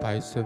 白色。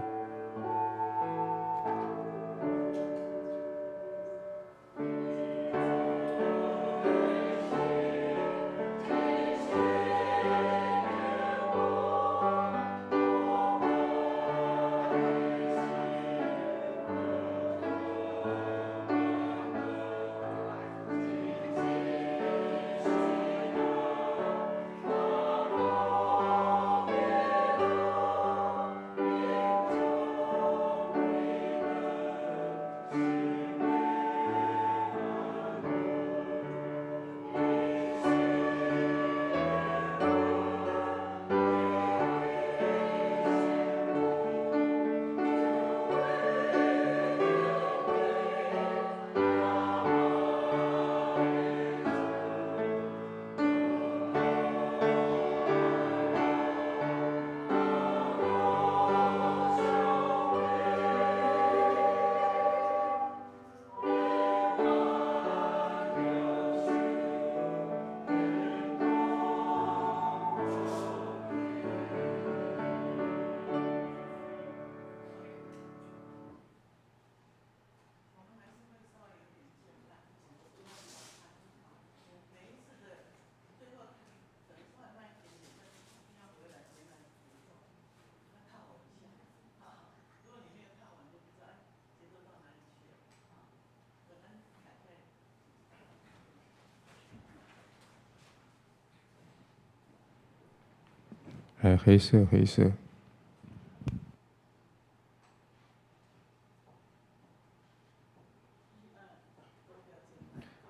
黑色，黑色。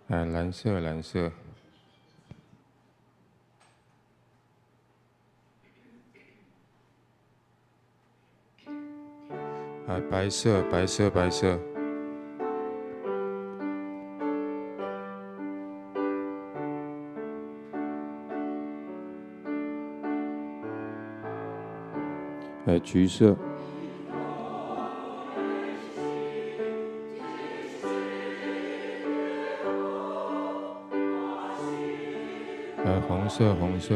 蓝色，蓝色。白色，白色，白色。橘色。红色，红色。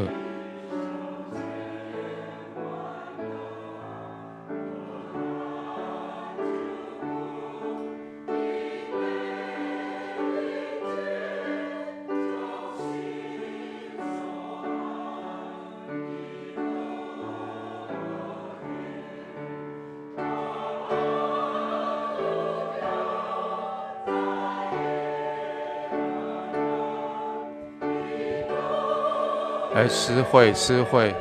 诗会，诗会。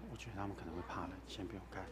我觉得他们可能会怕冷，先不用看。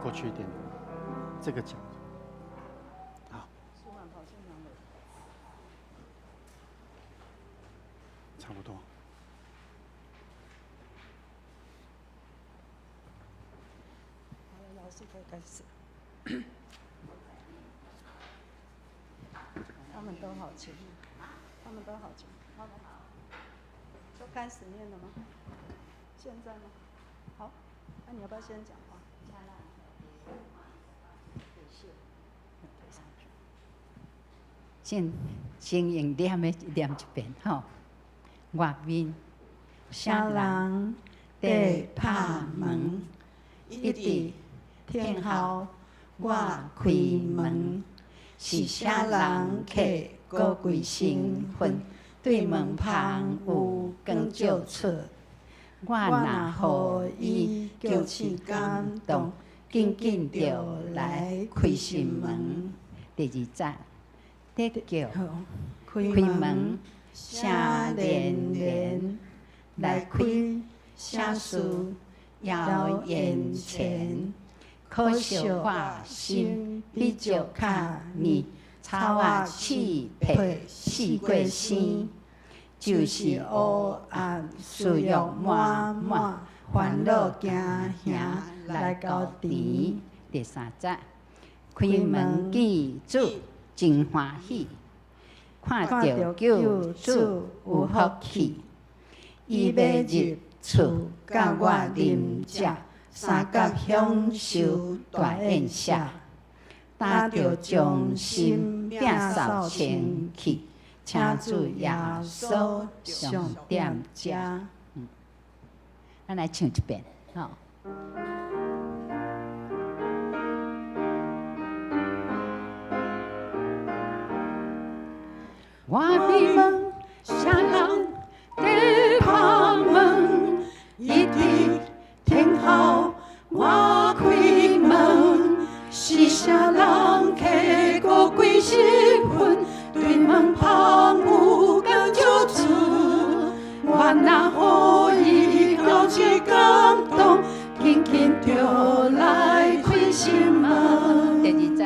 过去一点，这个角。好，差不多。好了，老师可以开始。他们都好轻，他们都好轻。好了，都开始念了吗？现在吗？好，那你要不要先讲话？先用念的念一遍吼。外面啥人在拍门？一直听候我开门。是啥人客高贵身份？对门旁有光照出。我若予伊叫起感动，紧紧就来开心门。第二节，得叫开门，啥连连来开，啥事要眼前。可惜我心比较卡呢，草啊气配四过生。就是黑暗，需要满满烦恼惊吓来到甜。第三节，开门见主真欢喜，看到救主有福气。伊要入厝甲我啉食，三角享受大宴席，打着将心摒扫清气。请主耶稣上点家，咱来唱一遍，吼。外面啥人在拍门？一直听候我开门。是啥人客高贵身份？对门旁有光照出，我若予伊交起感动，紧紧就来开心门。第二节，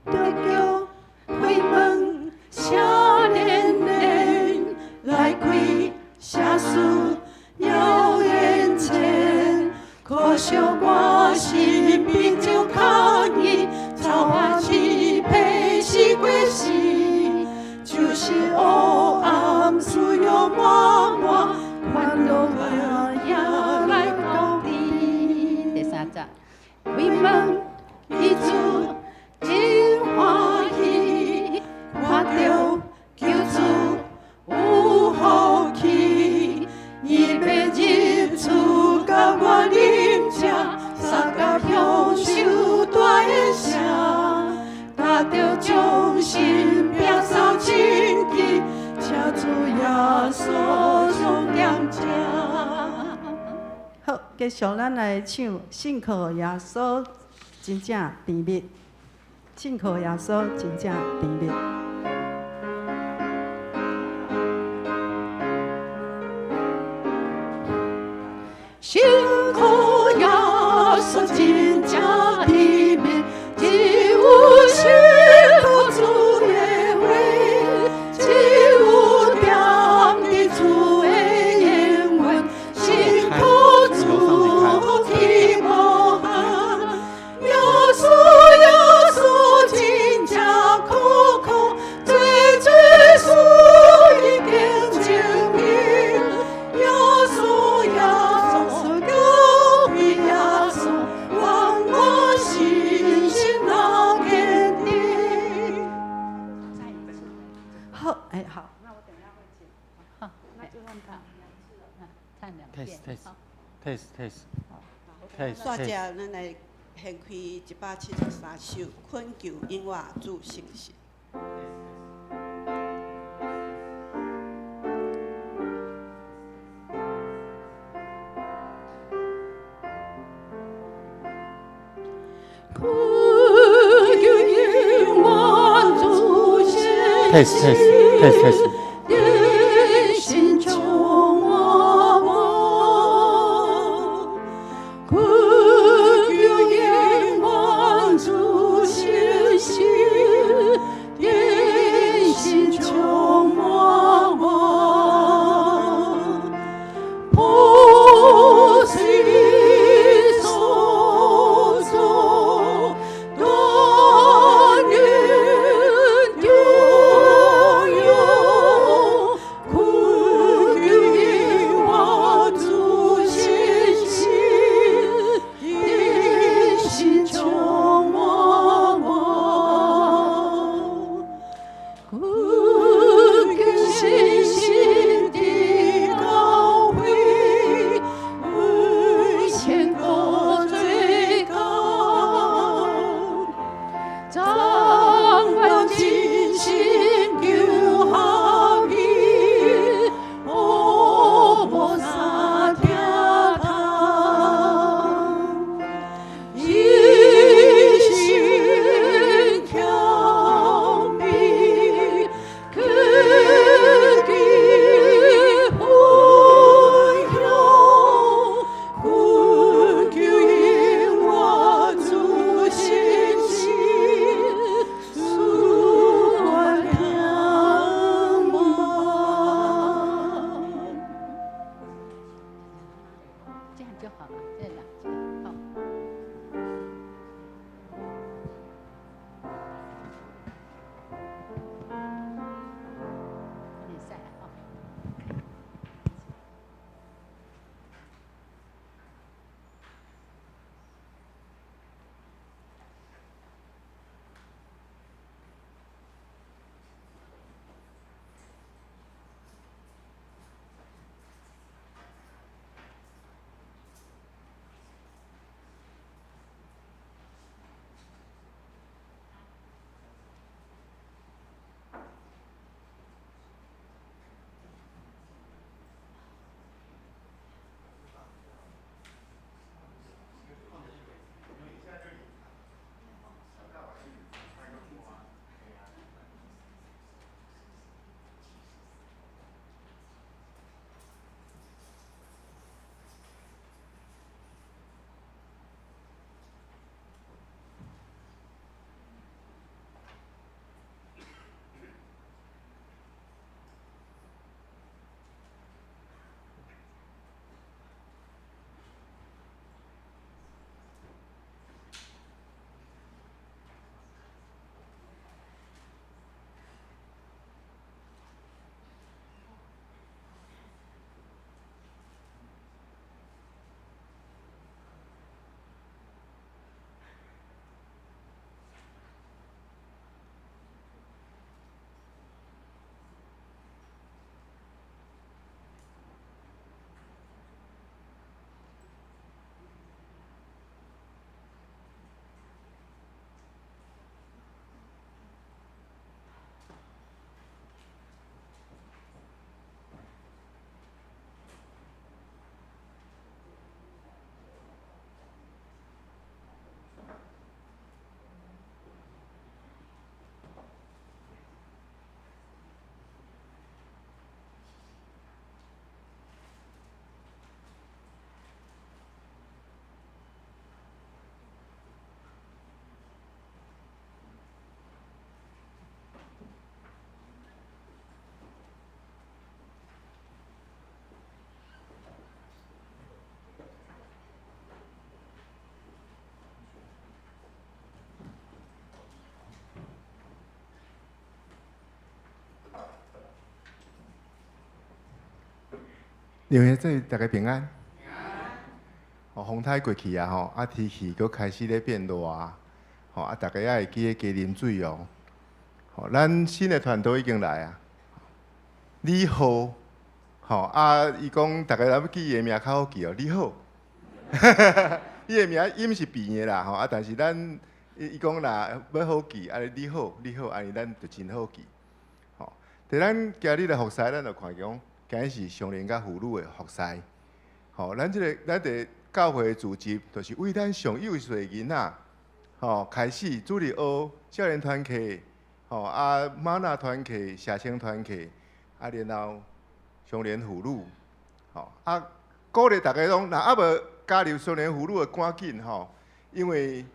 得叫开门，啥连连来开，啥事要眼前。可惜我心比较卡意，草花气配四过生。就是黑暗，需要满满烦恼也来到底。第三节，开门伊主真欢喜，看到救主有福气。伊要入厝甲我啉食，三角享受大宴席，打着将心摒扫清气，请主耶稣上点家。好，继续咱来唱信靠耶稣，真正甜蜜。信靠耶稣，真正甜蜜。信靠耶稣，真正甜蜜，只有信靠主的话，只有点伫主的言语，信靠主希望。耶稣真正苦苦，最属已经证明。耶稣耶稣高贵耶稣，让我信心那坚定。好，哎，好，那我等一下会接。好，那就让他唱两 test 遍。 test test test 煞 test 只咱来献开173首困求音乐主圣诗。test test test test。心中我，苦求耶就好了，这两节好。比赛好。另外，祝大家平安。哦，风台过去啊，吼，啊天气佫开始咧变热啊，吼啊，大家也会记得加啉水哦。吼，咱新的团队已经来啊。李浩，吼啊，伊讲大家要记伊的名较好记哦，李浩。伊的名伊毋是变的啦，吼啊，但是咱伊讲啦要好记，啊李浩，安尼咱就真好记。吼，伫咱今日的服侍，咱就看讲。今日是上联甲妇女的服侍，吼，咱伫教会的主旨，就是为咱上幼岁囡仔，吼，开始主日学少年团契，吼啊玛纳团契、社青团契，啊然后上联妇女，吼啊鼓励大家讲，若无加入上联妇女的赶紧吼，因为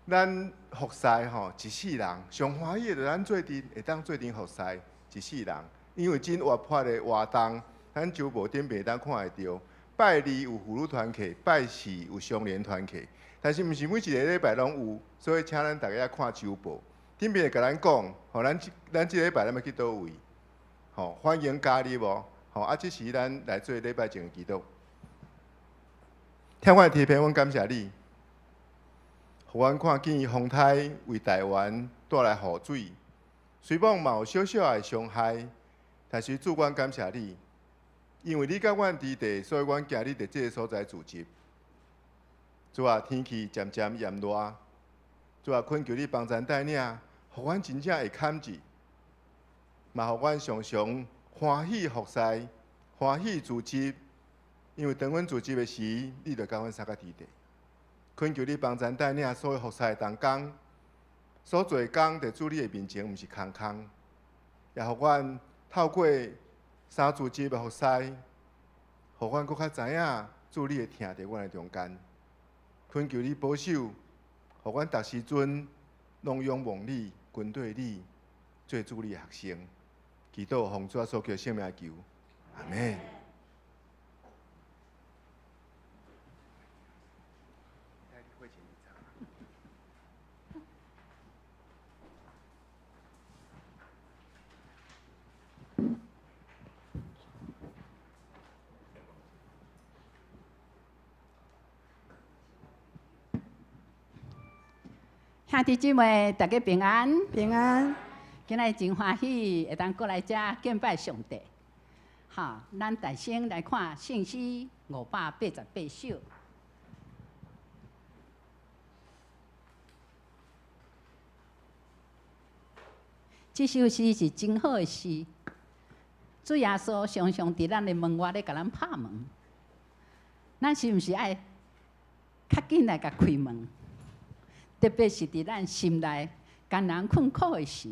咱服侍吼一世人上欢喜的，就咱做阵会当做阵服侍一世人。因为真活泼的活动，咱周报顶袂当看会到。拜二有妇女团契，拜四有相连团契，但是毋是每一个礼拜拢有，所以请咱大家看周报。顶边会甲咱讲，吼，咱即个礼拜咱要去倒位，吼，欢迎加入哦，吼，啊，即时咱来做礼拜前的祈祷。听我的提评，阮感谢你，互阮看见风台为台湾带来雨水，虽望嘛有小小的伤害。但是主，阮感谢你，因为你甲阮伫地，所以阮今日伫这个所在聚集。主啊，天气渐渐炎热，主啊，恳求你帮咱带领，互阮真正会堪住，嘛互阮常常欢喜服侍，欢喜聚集。因为当阮聚集的时，你就甲阮三个伫地。恳求你帮咱带领所有服侍的同工，所做工伫主你的面前，毋是空空，也互阮。透过三组织的服侍，互阮搁较知影主你会听伫阮的中间。恳求你保守，互阮逐时阵拢仰望你、跟对你，做主你的学生。祈祷奉主所求圣名求，阿门。兄弟姊妹，大家平安！平安。今日真欢喜，会当过来遮敬拜上帝。哈，咱大先来看信息588首。这首诗是真好的诗。主耶稣常常伫咱的门外咧，甲咱拍门。咱是毋是爱较紧来甲开门？特别是伫咱心内艰难困苦的时，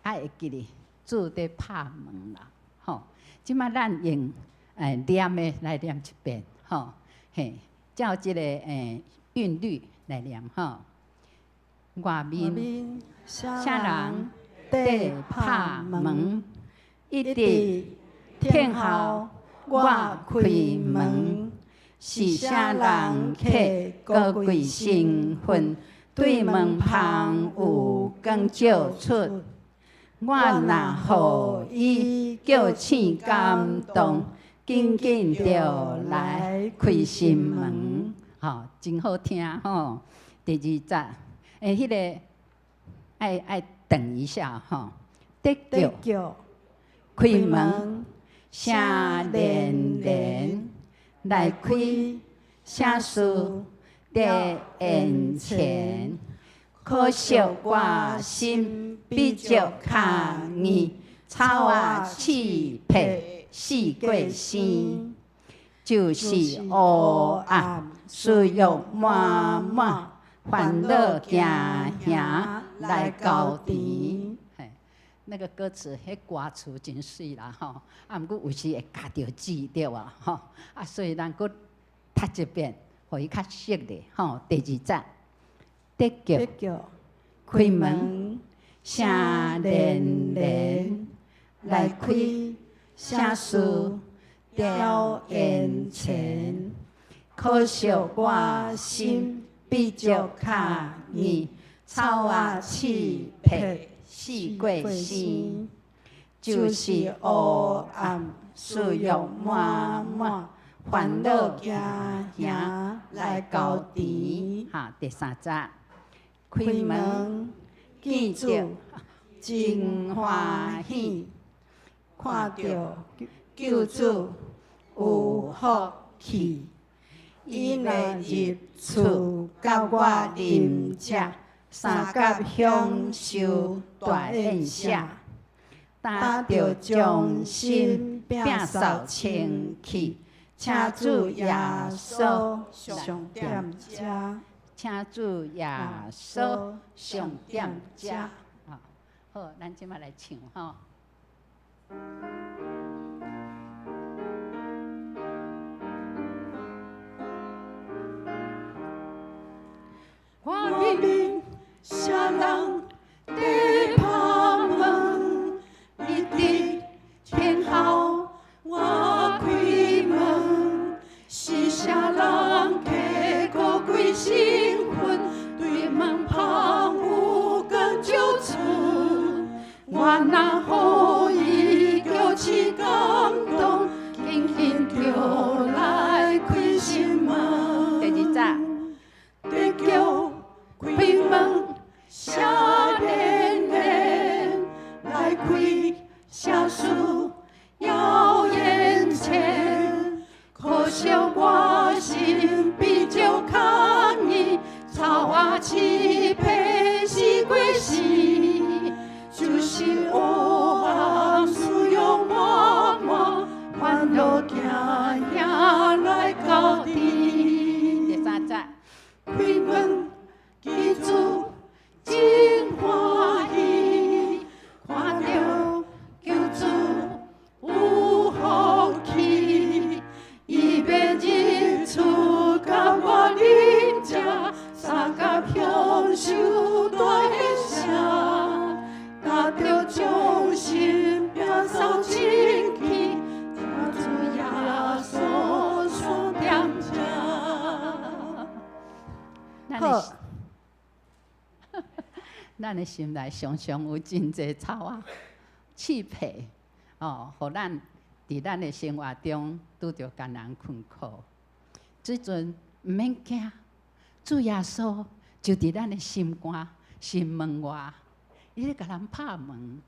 爱会记哩，主伫拍门啦，吼！即摆咱用念的来念一遍，吼，嘿，照即个韵律来念，吼。外面啥人伫拍门，一直听候我开门。是啥人客高贵身份，对门旁有光照出。我若予伊叫醒感动，紧紧着来开心门。吼，真好听吼！第二节，迄个爱等一下吼，得叫开门，声连连。来开啥事在眼前，可惜我心比较较硬，草啊气皮四过生，就是黑暗岁月满满，烦恼行行来到甜。那个歌词，迄歌词真水啦吼，啊，毋过有时会夹着字对啊吼，啊，所以咱搁读一遍，互伊较熟咧吼。第二节，得叫开门，声连连来开啥事在眼前，可惜我心比较较硬，草啊气皮。四过生，就是黑暗岁月满满，烦恼行行来到甜。哈，第三节，开门见着真欢喜，看到救主有福气，伊若入厝甲我啉食。三甲享受大宴下，担着将心摒扫清气，请主耶稣上点遮，请主耶稣上点遮。好，咱即摆来唱吼。外面啥人在拍门？一直听候我开门。是啥人客高贵身份？对门旁有光照出。我若予伊叫起感动，紧紧着来开心门。第二节。得叫开门，声连连来开啥事要眼前，可惜我心比较较硬，草啊气皮四过生，就是黑暗岁月满满，烦恼行行来到甜。第三节。开门见主真欢喜，看到救主有福气，伊要入厝甲我啉食，三甲享受大宴下，担着将心摒扫清气，请主耶好，咱的心内常常有真侪草啊、气皮哦，互咱伫咱的生活中拄着艰难困苦，即阵毋免惊，主耶稣就伫咱的心肝、心门外，伊咧甲咱拍门，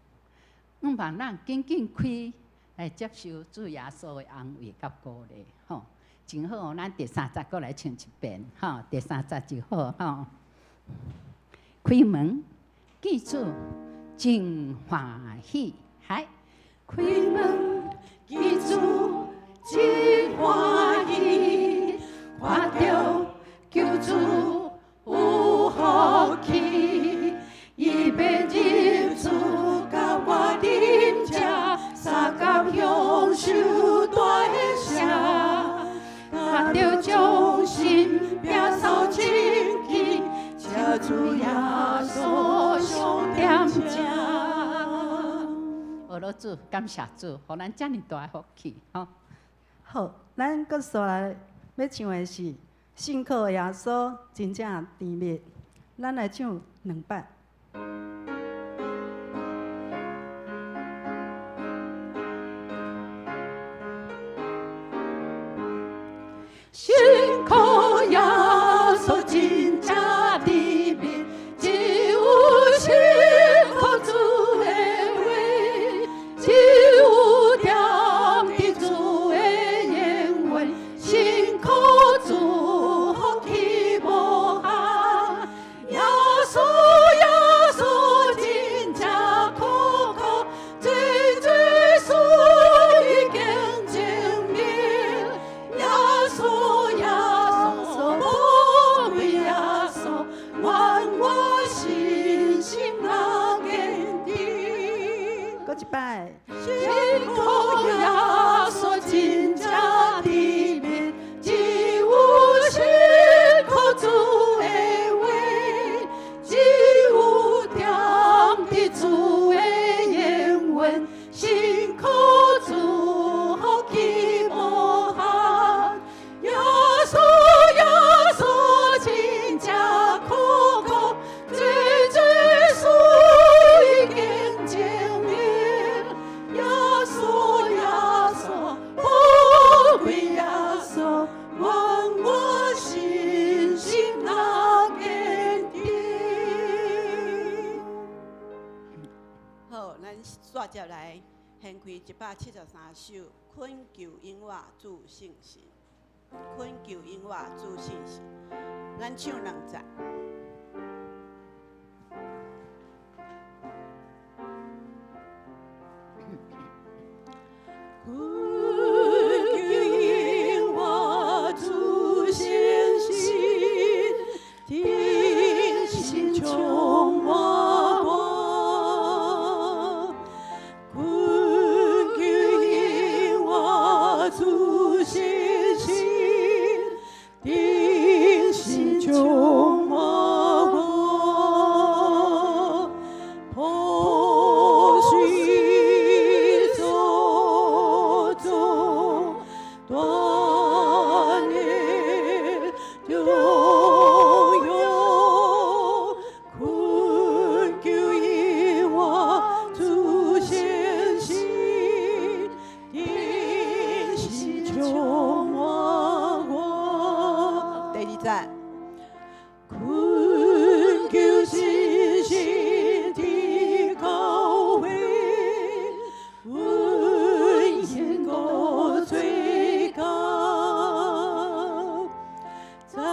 望咱紧紧开来接受主耶稣的安慰甲鼓励，吼。真好，咱第三节过来唱一遍，吼，第三节就好，吼。开门，记住，真欢喜，嗨！开门，记住，真欢喜，看到救主有福气，伊要入厝，甲我啉食，三角享受大声。他着将心拼扫清气，车主耶稣上点正。俄罗主，感谢主，互咱遮尔大的福气，吼。好，咱搁续来要唱的是信靠耶稣真正甜蜜，咱来唱2摆。信靠耶稣真正甜蜜，只有信靠主的话，只有惦记主的言语，信靠主福气无限。耶稣真正可靠，最属已经证明。耶稣，宝贵耶稣，愿我信心那坚定。搁一摆。信靠耶稣真正甜蜜，只有信靠主的话，只有惦记主的言语，信靠主福气无限。耶稣真正可靠，最属已经证明。耶稣，宝贵耶稣，愿我信心那坚定。好，咱煞接来献开173首，困求永活主信心，困求永活主信心，咱唱2节。困求永活主信心，定心充满我。困求永活主信心，定心充满我。破碎走走，锻炼拥有，困求永活主信心，定心充满我。第2节。困求信心的高会，温言过最高，赞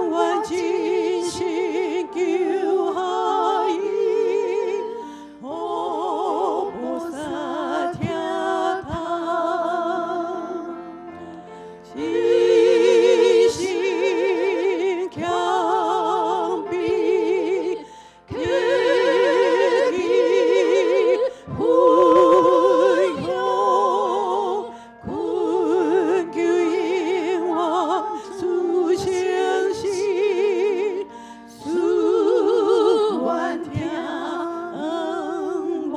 完尽心救下伊，何不撒天堂？信心强臂，克己奋勇，困求永活主信心，主愿听我。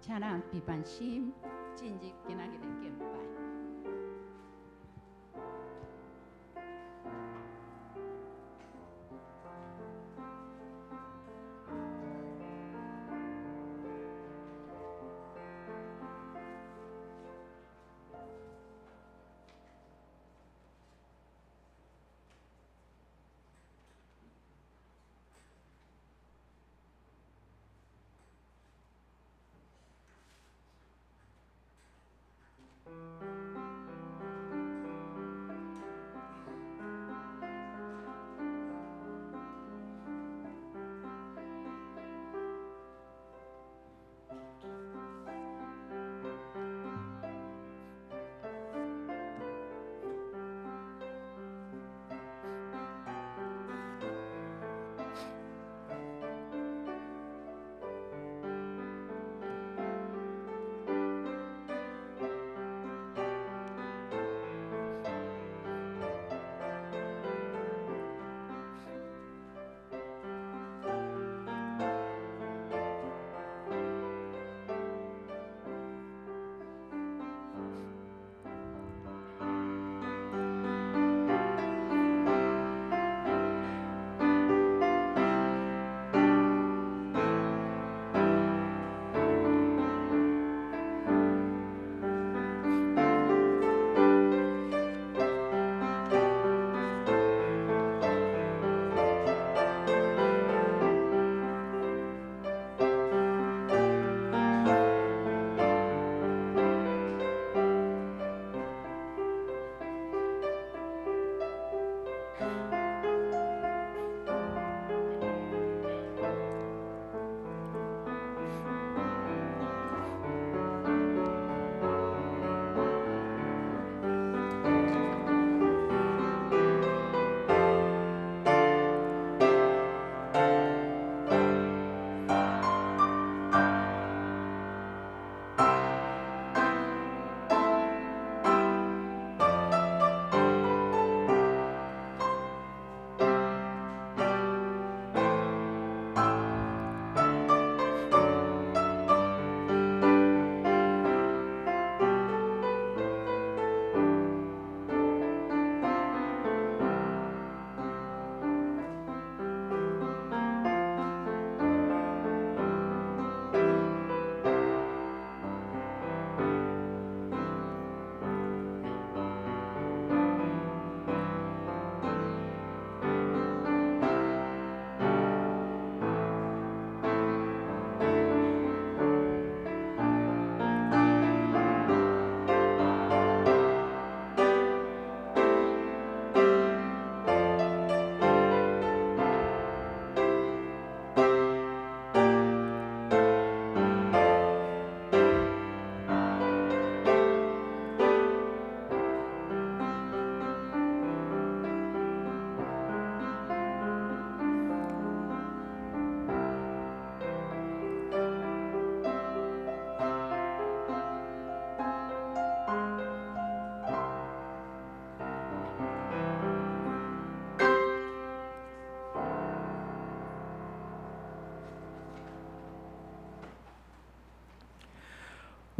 请咱闭办心，进入今仔日的敬拜。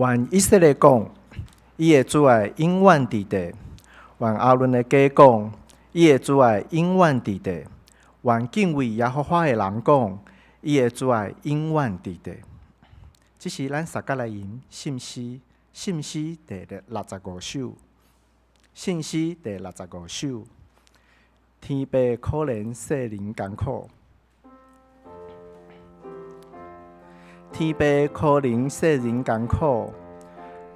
愿以色列讲，伊的主爱永远伫地；愿亚伦的家讲，伊的主爱永远伫地；愿敬畏耶和华的人讲，伊的主爱永远伫地。这是咱撒迦利亚信息第65首，信息第65首。天父可怜世人艰苦，天父可怜世人艰苦，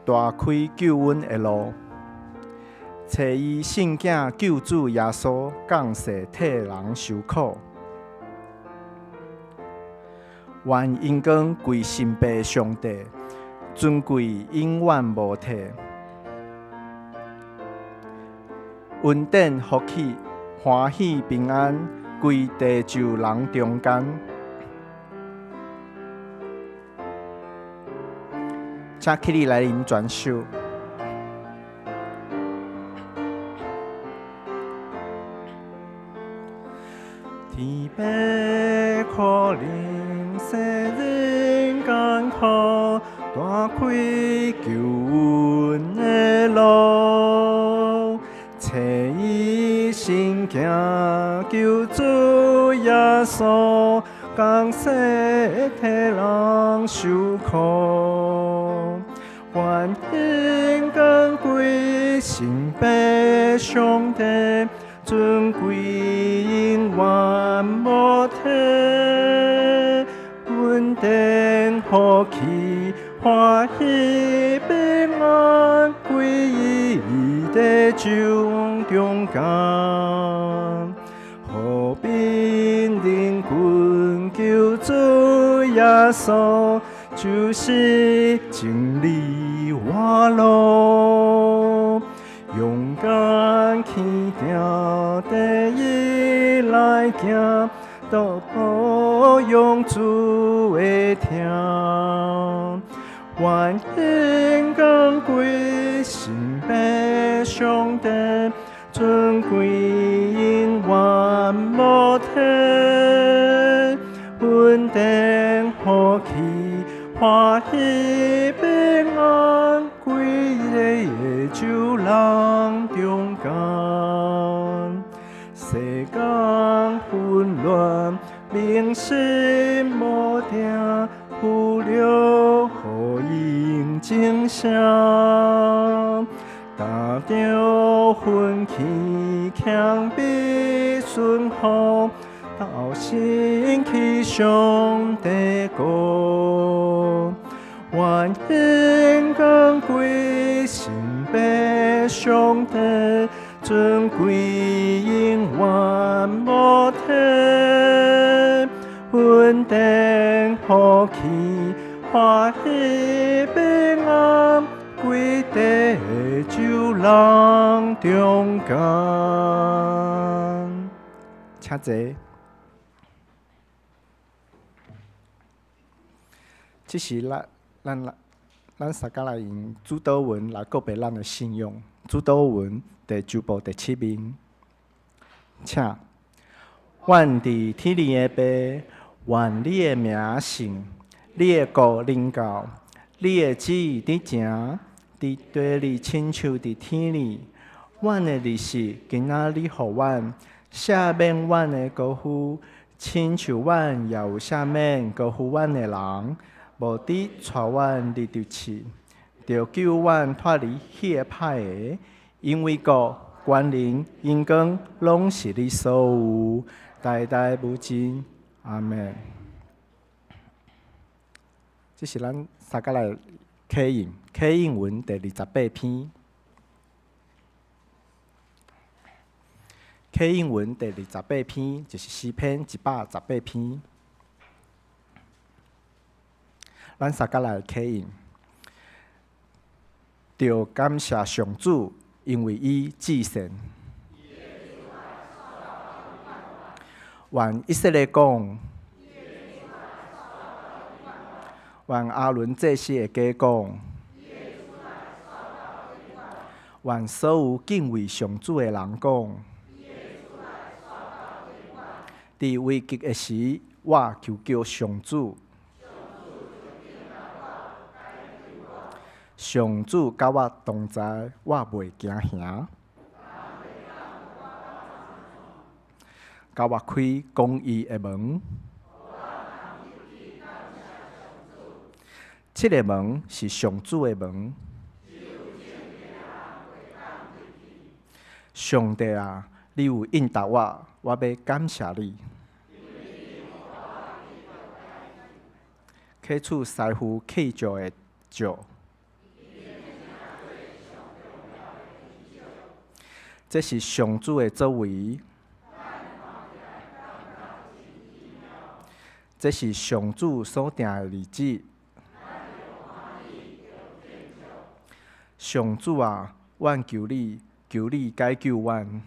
大开救恩的路，找伊圣囝救主耶稣降世替人受苦。愿因光归神父上帝，尊贵永远无替。稳定福气，欢喜平安，归地球人中间。请起立来临转首。天父可怜世人艰苦，大开救恩的路，找伊圣囝救主耶稣，降世替人受苦。愿因光归神父上帝，尊贵永远无替。稳定福气，欢喜平安，归于地球中间。和平人群救主耶稣，就是真理活路。勇敢去行，第一来行，都保用主的听。愿因光归神父上帝，尊贵永远无替。稳定福气，欢喜平安，归地球人中间。世间混乱，民心无定，有了福音正声。大着奋起，强必顺服，到神去上帝国。愿因光归神父上帝，尊贵永远无替。稳定福气，欢喜平安，归地球人中间。请坐。这是咱撒迦利亚主导文来告别咱的信仰。主导文第9部第7面，请愿伫天里的爸，愿你的名圣，你的国临到，你的旨意伫行，伫地里亲像伫天里。阮的日食今仔日互阮，赦免阮的过犯，亲像阮也有赦免过犯阮的人。无伫带阮入着试，着救阮脱离迄个歹个，因为国、权能、荣光，拢是你所有，代代无尽。阿门。这是咱撒迦利亚启应文第28篇。启应文第28篇就是诗篇118篇。咱撒迦利亚启应，着感谢上主，因为伊至善。愿以色列讲，愿亚伦祭司的家讲，愿所有敬畏上主的人讲，伫危急的时，我求叫上主。上主甲我同在，我袂惊吓。甲我开公义的门。这个门是上主的门。上帝啊，你有应答我，我要感谢你。起厝师傅祈求的咒，这是上主的作为。这是上主所定的日子。上主啊，阮求你，求你解救阮。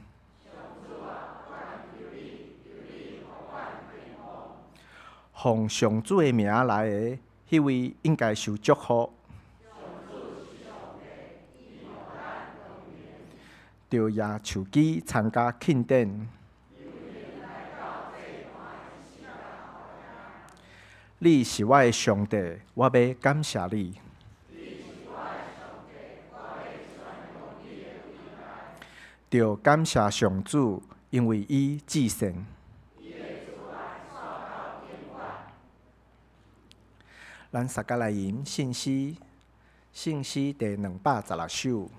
奉上主的名来的，迄位应该受祝福。着野树基参加庆典。你是我的上帝，我要感谢你。着感谢上主，因为伊至善。咱大家来吟信诗，信诗第216首，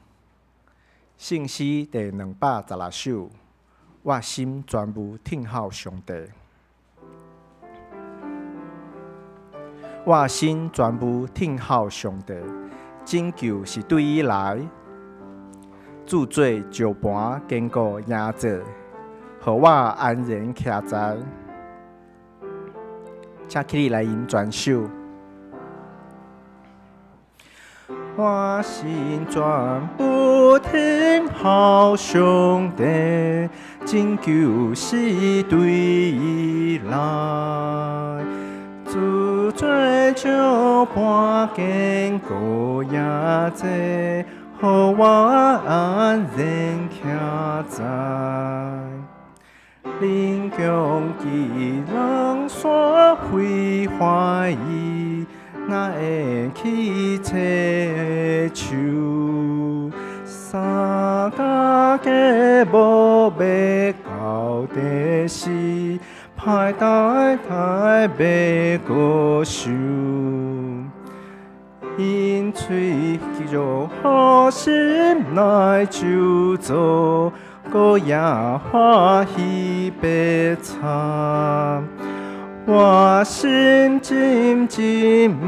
信诗第216首，我心全部听候上帝。我心全部听候上帝，拯救是对伊来。主做石盘坚固营造，互我安然徛在。请起立来吟全首。我心全部听候上帝，拯救是对伊来。主做石盘坚固营造，互我安然徛在。恁强其人所毁坏伊，哪会去找手？三家家无要到底是，歹代代要过受。因嘴叫好心来就做，个也欢喜悲惨。我心真真不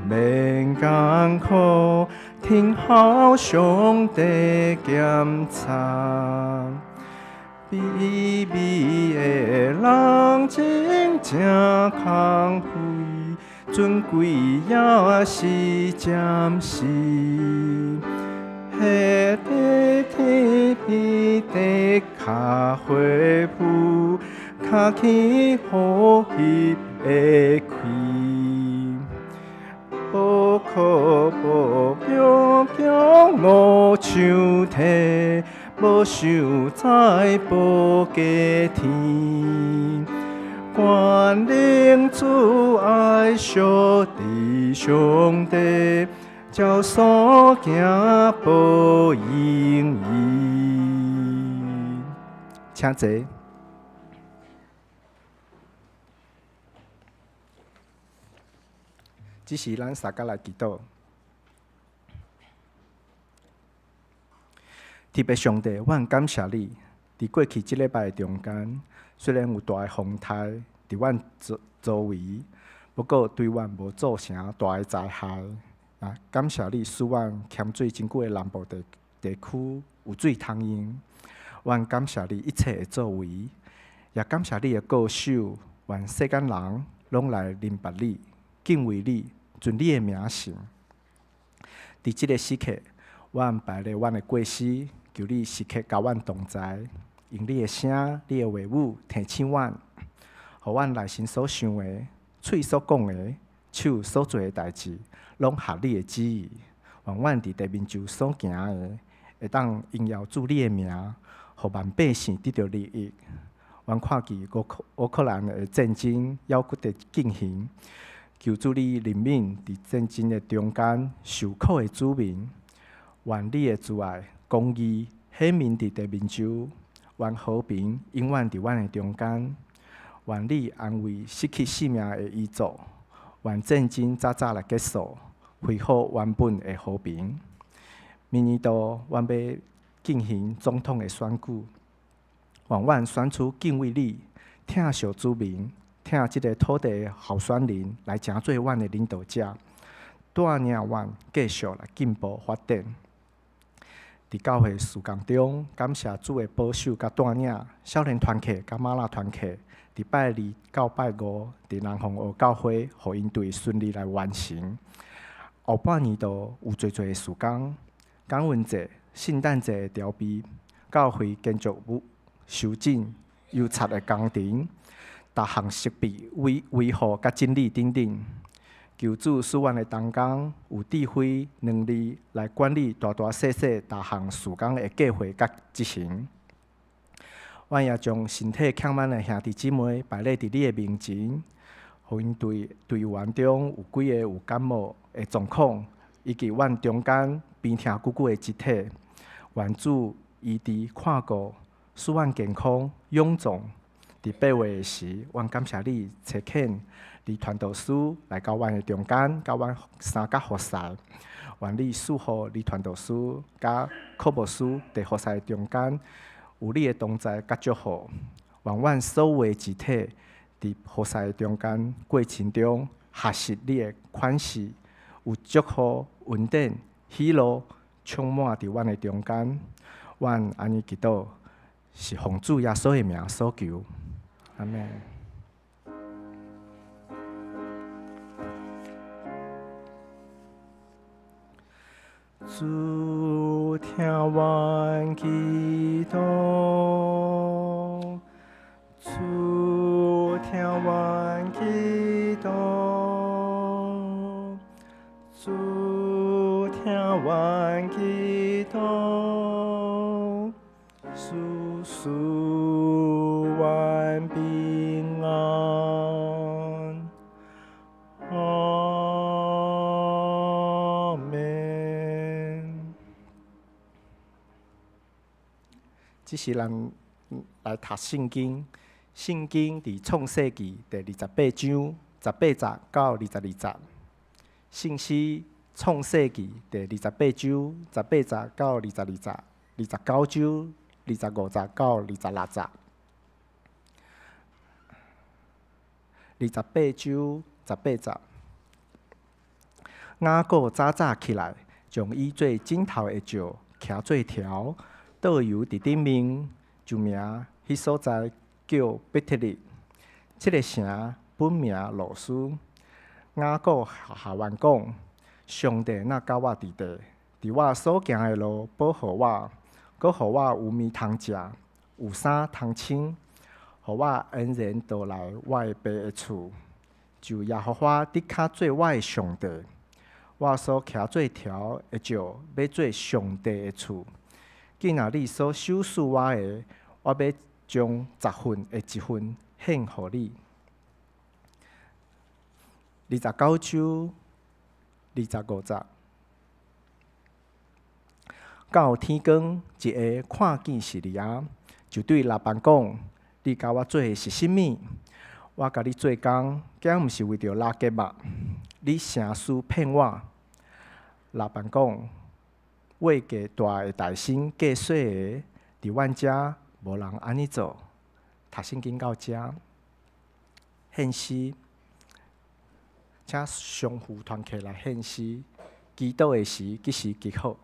免艰苦，听候上帝检查。卑微的人真正空虚，尊贵也是暂时。迄块天边的脚花布，脚起好翕会开。无可无强强无像体，无想再无加天。愿灵主爱小弟上帝，照所行报应伊。请坐。这是咱大家来祈祷。特别上帝，我感谢你，伫过去这礼拜的中间，虽然有大的风台伫阮周围，不过对阮无造成大的灾害。啊，感谢你使阮欠水真久的南部地区有水通用。阮感谢你一切的作为，也感谢你的高手，愿世间人拢来明白你、敬畏你。尊你的名姓，伫即个时刻，阮拜咧阮的过失，求你时刻甲阮同在，用你的声、你的话语提醒阮，互阮内心所想的、嘴所讲的、手所做的代志，拢合你的旨意。愿阮伫地面上所行的，会当荣耀主你的名，互万百姓得到利益。阮看见乌克兰的战争还佫伫进行。求主你怜悯伫战争的中间受苦的子民，愿你的慈爱、公义显明伫地面上，愿和平永远伫阮的中间，愿你安慰失去性命的遗族，愿战争早早来结束，恢复原本的和平。明年度阮要进行总统的选举，愿阮选出敬畏你、疼惜子民、疼即个土地的候选人来成做阮的领导者，带领阮继续来进步发展。伫教会事工中，感谢主的保守甲带领，少年团契甲马拉团契伫拜2到拜5伫南方学教会，互因队顺利来完成。后半年度有侪的事工，感恩节、圣诞节的调备，教会建筑物修整、油漆的工程，逐项设备维护甲整理等等。求主使阮的同工有智慧、能力来管理大大小小逐项事工的计划甲执行。阮也将身体欠满的兄弟姊妹摆列伫你的面前，互因队员中有几个有感冒的状况，以及阮中间边疼久久的肢体，愿主医治看顾，使阮健康勇壮。伫8月时，阮感谢你差遣李传道师来到阮的中间，甲阮三甲服侍。愿你赐福李传道师甲科牧师伫服侍的中间，有你的同在甲祝福。愿阮所有的肢体伫服侍的中间过程中，学习你的款式，有祝福、稳定、喜乐，充满伫阮的中间。愿安尼祈祷，是奉主耶稣的名所求。阿们。主听阮祈祷，主听阮祈祷，主听阮祈祷，赐阮平安。阿门。这是咱来读圣经，圣经伫创世纪第28章18节到22节，信息创世纪第28章18节到22节，29章25节到26节。28章18节，雅各早早起来，将伊做枕头的石徛做条，倒油伫顶面，就名迄所在叫伯特利。这个城本名罗斯。雅各下愿讲：上帝若甲我伫地，伫我所行的路保护我，搁互我有面通食，有衫通穿，互我安然倒来我的爸的厝，就耶和华的确做我的上帝。我所徛做条的石，要做上帝的厝。既然你所收赐我的，我要将10分的1分献互你。29章25节，到天光，一下看见是你啊，就对老板讲：你甲我做的是甚物？我甲你做工，竟毋是为着拉吉肉，你诚思骗我。老板讲：话价大的大身，价小的，伫阮遮无人安尼做。读圣经到遮，献诗，请相互团契来献诗。祈祷的时，即时极好。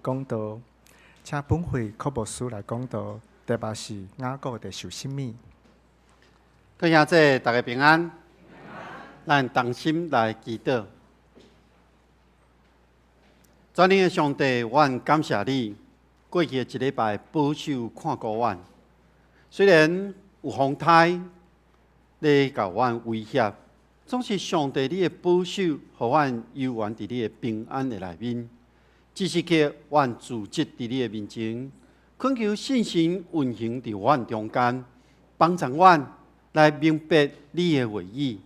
讲道，请本会科牧师来讲道。题目是雅各在受什么？各位兄弟，大家平安。咱同心来祈祷。全能的上帝，阮感谢你，过去的一礼拜保守看顾阮。虽然有风台咧甲阮威胁，总是上帝你的保守，互阮游玩伫你的平安的内面。只是刻阮自责伫你的面前。恳求信心运行伫阮中间，帮助阮来明白你的话语，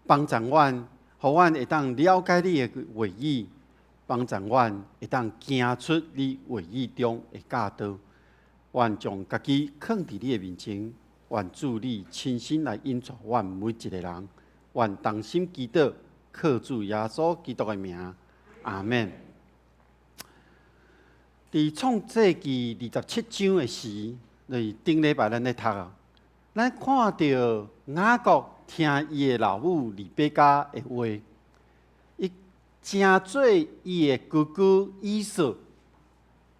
帮助阮，互阮会当了解你的话语，帮助阮会当行出你话语中的教导。愿将家己放伫你的面前，愿主你亲身来引导阮每一个人，愿同心祈祷，靠主耶稣基督的名，阿门。伫创世纪27章的时，就是顶礼拜咱咧读啊，咱看到雅各听伊的老母利百加的话，伊诚做伊的哥哥以扫，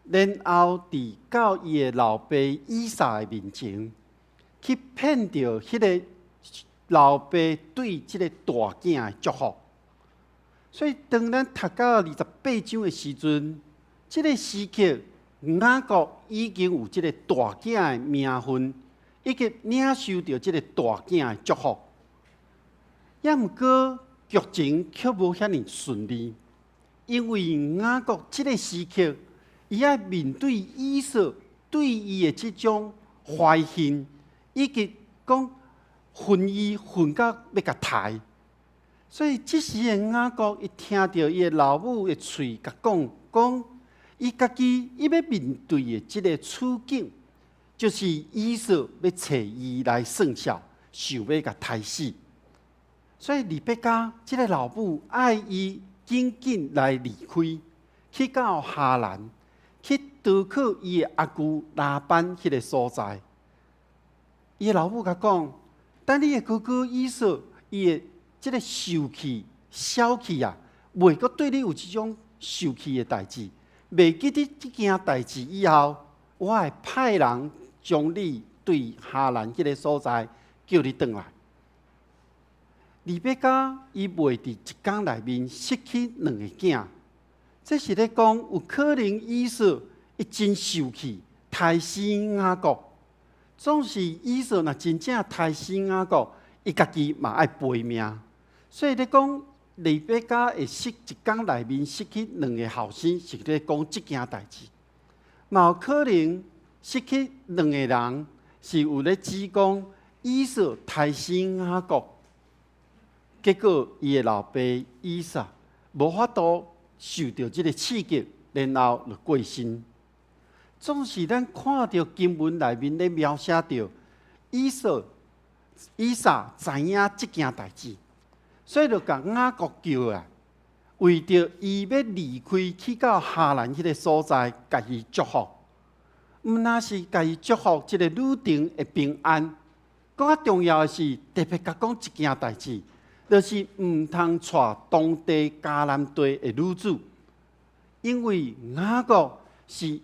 然后伫到伊的老爸以撒的面前，去骗着迄个老爸对即个大囝的祝福。所以当咱读到28章的时阵，这个时刻，雅各已经有这个大囝的名分，已经领受到这个大囝的祝福。也毋过剧情却无遐尼顺利，因为雅各这个时刻，伊要面对以扫对伊的这种怀恨，以及讲恨意恨到要甲杀。所以这时的雅各，伊听到伊的老母的喙甲讲。伊家己伊要面对的即个处境，就是以扫要找伊来算账，想要甲杀死。所以利百加即个老母爱伊紧紧来离开，去到哈兰，去投靠伊的阿舅拉班迄个所在。伊的老母甲讲：，等你的哥哥以扫，伊的即个受气、小气啊，袂阁对你有即种受气的代志。袂记得这件代志以后，我会派人将你对哈兰迄个所在叫你转来。利百加伊袂伫一天内面失去两个囝，这是咧讲有可能以扫伊真受气，杀死雅各。总是以扫若真正杀死雅各，伊家己嘛爱赔命。所以咧讲。利百加会一天内面失去两个后生，是咧讲即件代志。嘛有可能失去两个人，是有咧指讲以扫杀死雅各，结果伊的老爸以撒无法度受到即个刺激，然后就过身。总是咱看到经文内面咧描写到以撒知影即件代志。所以就甲雅各叫啊，为着伊要离开去到哈兰迄个所在，甲伊祝福。毋那是甲伊祝福即个旅程的平安。更较重要的是，特别甲讲一件代志，就是毋通带当地迦南地的女子，因为雅各是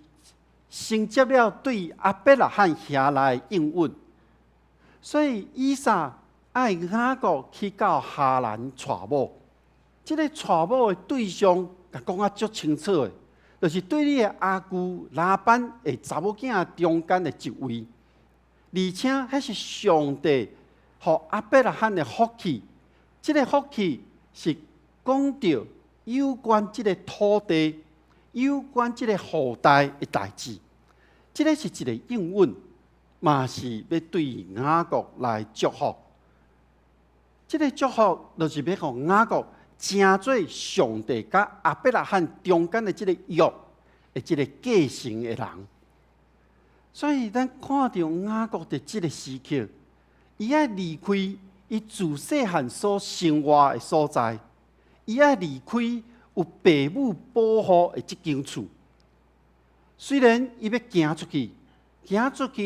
承接了对阿伯拉罕下来的应允，所以以撒。爱雅各去到哈兰娶某，即个娶某的对象，甲讲啊足清楚的，就是对你的阿舅拉班的查某囝中间的一位，而且迄是上帝互阿伯拉罕的福气。即个福气是讲到有关即个土地、有关即个后代的代志。即个是一个应允，嘛是要对雅各来祝福。这个祝福就是要互雅各成做上帝甲阿伯拉罕中间的这个约的这个继承的人。所以咱看到雅各的这个时刻，伊爱离开伊自细汉所生活的所在，伊爱离开有父母保护的这间厝。虽然伊要行出去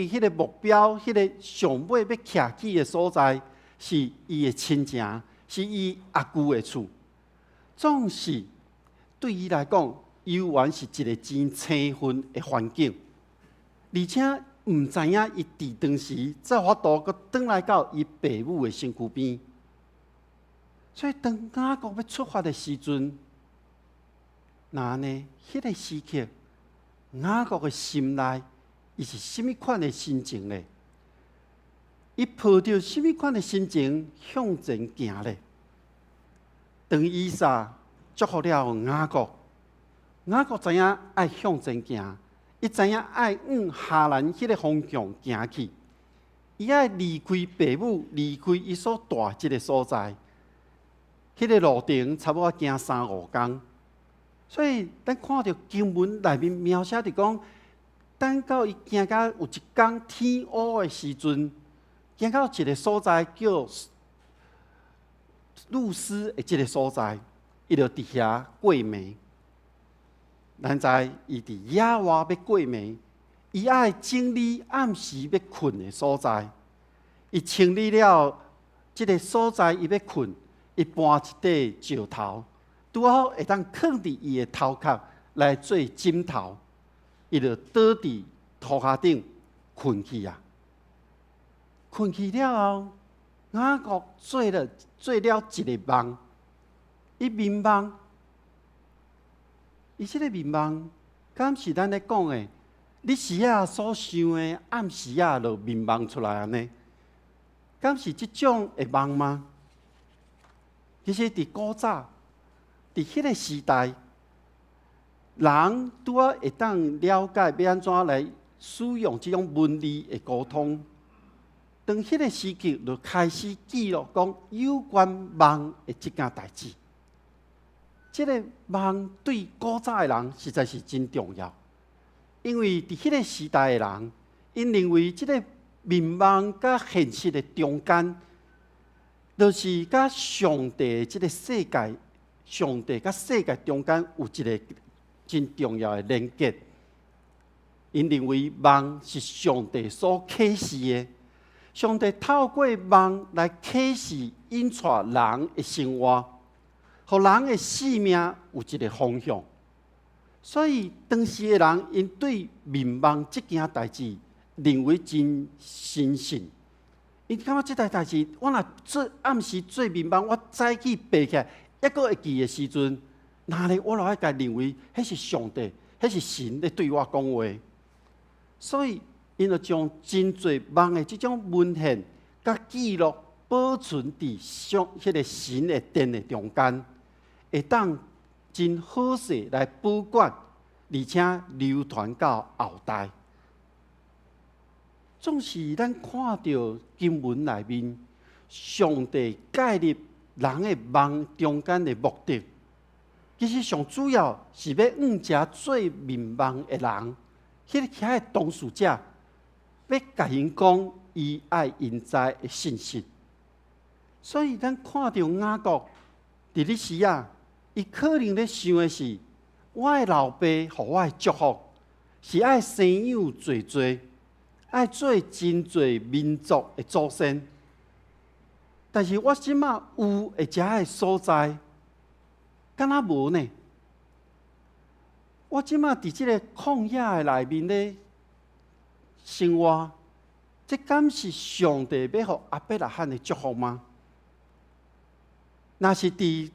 迄个目标，迄个上尾要徛起的所在。是伊的亲情，是伊阿舅的厝。总是对伊来讲，犹原是一个真青云的环境，而且毋知影伊伫当时才有法度阁转来到伊爸母的身躯边。所以当雅各要出发的时阵，那呢，迄个时刻，雅各的心内，伊是甚物款的心情呢？伊抱着甚物款的心情向前行呢？当以撒祝福了雅各，雅各知影爱向前行，伊知影爱往哈兰迄个方向行去，伊爱离开爸母，离开伊所住即个所在。迄个路程差不多行3-5天。所以，咱看到经文内面描写着讲，等到伊行到有一天天乌的时阵，行到一个所在叫路斯的一个所在，伊就伫遐过暝。咱知伊伫野外要过暝，伊爱整理暗时要困的所在。伊清理了即个所在，伊要困，伊搬一块石头。拄好会当放伫伊的头壳来做枕头，伊就倒伫涂骹顶困去啊。困去了后，雅各做了一个梦，伊眠梦，伊即个眠梦，敢是咱咧讲的？你时仔所想的暗时仔就眠梦出来安尼？敢是即种的梦吗？其实伫古早。伫迄个时代，人拄啊会当了解要安怎来使用即种文字的沟通。当迄个时期就开始记录讲有关梦的即件代志。即个梦对古早的人实在是真重要，因为伫迄个时代的人，因认为即个眠梦甲现实的中间，就是甲上帝即个世界。上帝甲世界中间有一个真重要的连结，因认为梦是上帝所启示的，上帝透过梦来启示引带人的生活，互人的生命有一个方向。所以当时的人因对眠梦这件代志认为真神圣，因感觉这件代志，我若做暗时做眠梦，我早起爬起来。抑个会记的时阵，那咧我就爱家认为，迄是上帝，迄是神咧对我讲话。所以，因就将真侪梦的即种文献甲记录保存伫迄个神的殿的中间，会当真好势来保管，而且流传到后代。总是咱看到经文内面，上帝介入。人的梦中间的目的，其实上主要是要往遮做眠梦的人，遐个当事者，要甲因讲伊爱因知的信息。所以咱看到雅各伫咧时啊，伊可能咧想的是，我的老爸互我的祝福，是爱生养济济，爱做真侪民族的祖先。但是我即马有会食的所在，敢若无呢？我即马伫即个旷野的内面咧生活，这敢是上帝要互亚伯拉罕的祝福吗？若是伫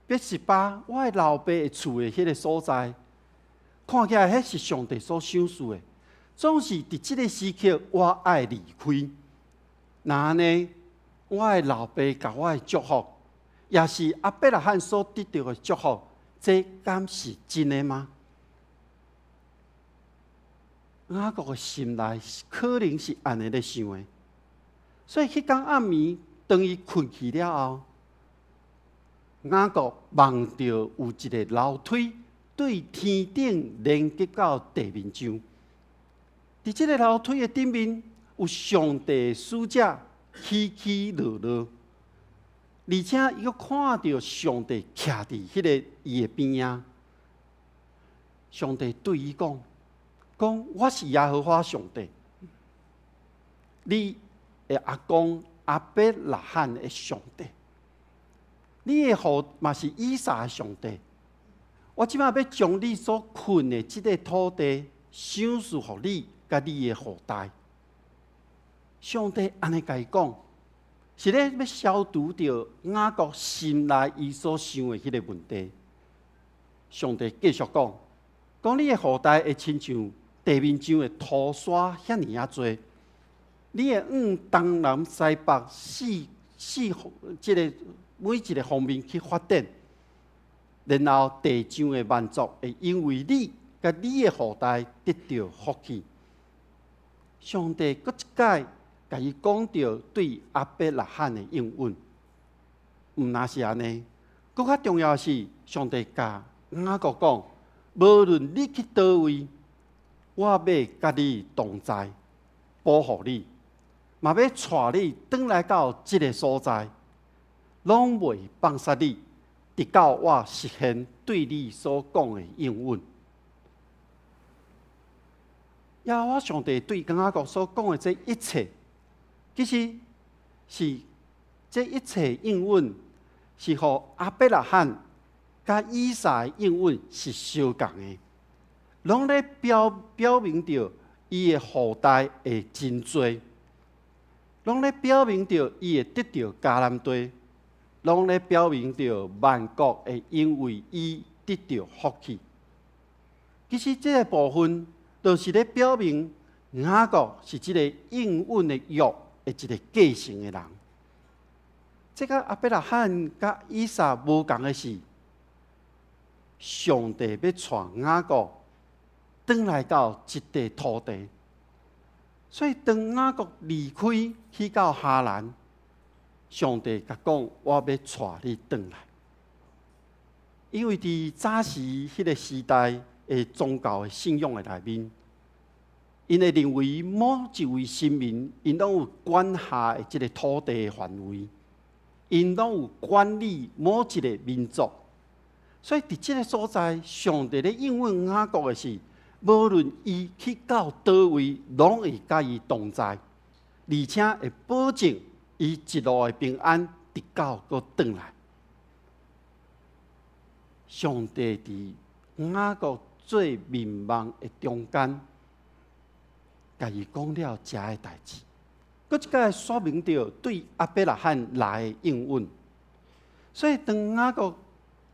别是巴我的老爸的厝的迄个所在，看起来迄是上帝所赏赐的，总是伫即个时刻我爱离开，那呢？我的老爸甲我的祝福，也是亚伯拉罕所得到的祝福，这敢是真的吗？雅各的心内可能是安尼咧想的，所以迄天暗暝，当伊困去了后，雅各梦到有一个楼梯对天顶连接到地面上，伫即个楼梯的顶面有上帝的使者。起起落落，而且伊阁看到上帝徛伫迄个伊的边仔。上帝对伊讲：我是耶和华上帝，你的阿公亚伯拉罕的上帝，你的父嘛是以撒的上帝。我即摆要将你所困的即个土地赏赐互你，甲你的后代。上帝安尼甲伊讲，是咧要消除掉雅各心内伊所想的迄个问题。上帝继续讲，讲你的后代会亲像地面上的土沙遐尼啊多，你会往东南西北即个每一个方面去发展。然后地上的万族会因为你甲你的后代得到福气。上帝搁一解甲伊讲到对亚伯拉罕的应允，毋那是安尼，搁较重要的是，上帝甲雅各讲，无论你去倒位，我要甲你同在，保护你，嘛要带你转来到即个所在，拢袂放杀你。直到我实现对你所讲的应允，亚我上帝对雅各所讲的这一切，其实是这一切应允，是和亚伯拉罕甲以撒的应允是相共的，拢咧表明着伊的后代会真多，拢咧表明着伊会得到迦南地。拢咧表明着万国会因为伊得到福气。其实这个部分，就是咧表明雅各是即个应允的约的一个继承的人。这个亚伯拉罕甲以撒无共的是，上帝要带雅各转来到一块土地，所以当雅各离开去到哈兰。上帝甲讲，我要带你转来，因为伫早时迄个时代的宗教的信仰的内面，因会认为某一位神明，因拢有管辖的即个土地的范围，因拢有管理某一个民族，所以伫即个所在，上帝咧应允雅各的是，无论伊去到倒位，拢会甲伊同在，而且会保证。伊一路的平安，直到搁转来。上帝伫雅各最迷茫的中间，甲伊讲了遮个代志，搁一个说明着对亚伯拉罕来的应允。所以当雅各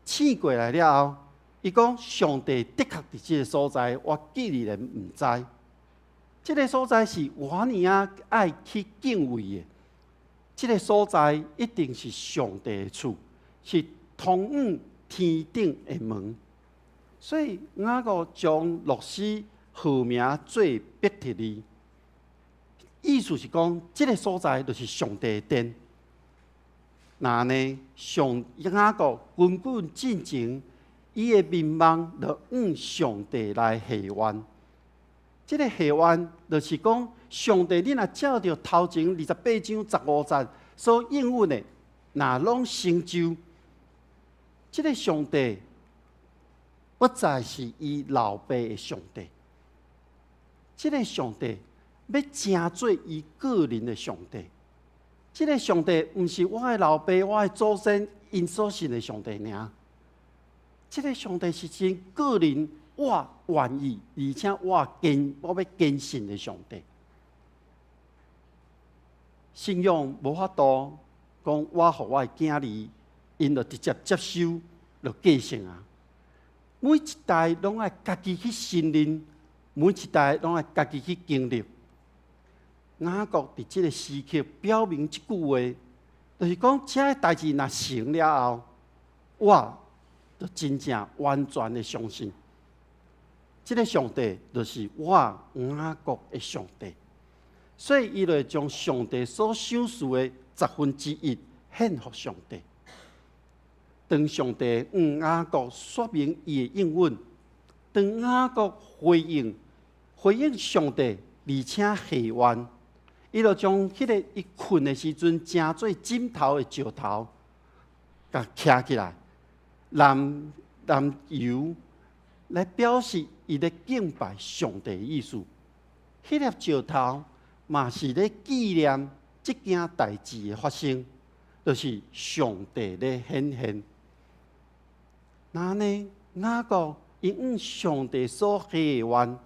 醒过来了后，伊讲上帝的确伫即个所在，我既然毋知，即个所在是我尼啊爱去敬畏的。这个所在一定是上帝的厝，是通往天顶的门。所以雅各将洛斯号名做伯特利，意思是讲，这个所在就是上帝的殿。那呢，雅各滚滚进前，伊的民望就往上帝来下愿。这个下愿就是讲。上帝，你若照着头前28章15节所应允的，若拢成就，这个上帝不再是伊老爸的上帝，这个上帝要成做伊个人的上帝。这个上帝毋是我的老爸、我的祖先因所信的上帝尔，这个上帝是真个人，我愿意，而且我要坚信的上帝。信仰无法度讲，我互我的囝儿，因就直接接受，就继承啊。每一代拢爱家己去信任，每一代拢爱家己去经历。雅各伫即个时刻表明一句话，就是讲，这个代志若成了后，我就真正完全的相信，这个上帝就是我雅各的上帝。所以，伊就将上帝所赏赐的1/10献给上帝。当上帝雅各说明伊的应允，当雅各回应上帝，而且下愿，伊就将迄个伊困的时阵正做枕头的石头，甲徛起来，染油来表示伊咧敬拜上帝的意思。迄粒石头。嘛是咧纪念这件代志的发生，就是上帝咧显现。那呢，雅各因应上帝所许的愿，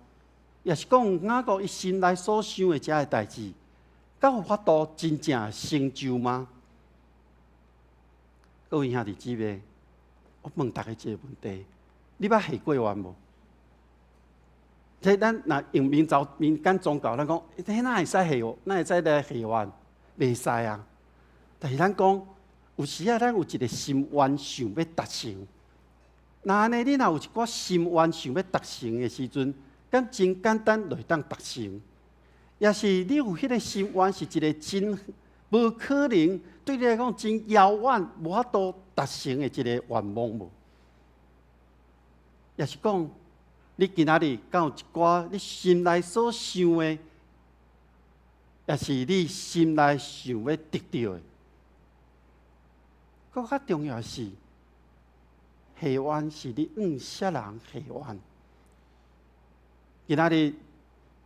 也是讲雅各伊心内所想的遮个代志，敢有法度真正成就吗？各位兄弟姊妹，我问大家一个问题：你捌许过愿无？即咱若用民间宗教，咱讲，迄哪会使许？哪会使来许愿？袂使啊！但是咱讲，有时啊，咱有一个心愿想要达成。那安尼，你若有一寡心愿想要达成的时阵，敢真简单就会当达成。也是你有迄个心愿，是一个真无可能，对你来讲真遥远、无法度达成的一个愿望无？也是讲，你今仔日敢有一寡你心内所想的，也是你心内想要得到的。更较重要是，许愿是你啥人许愿。今仔日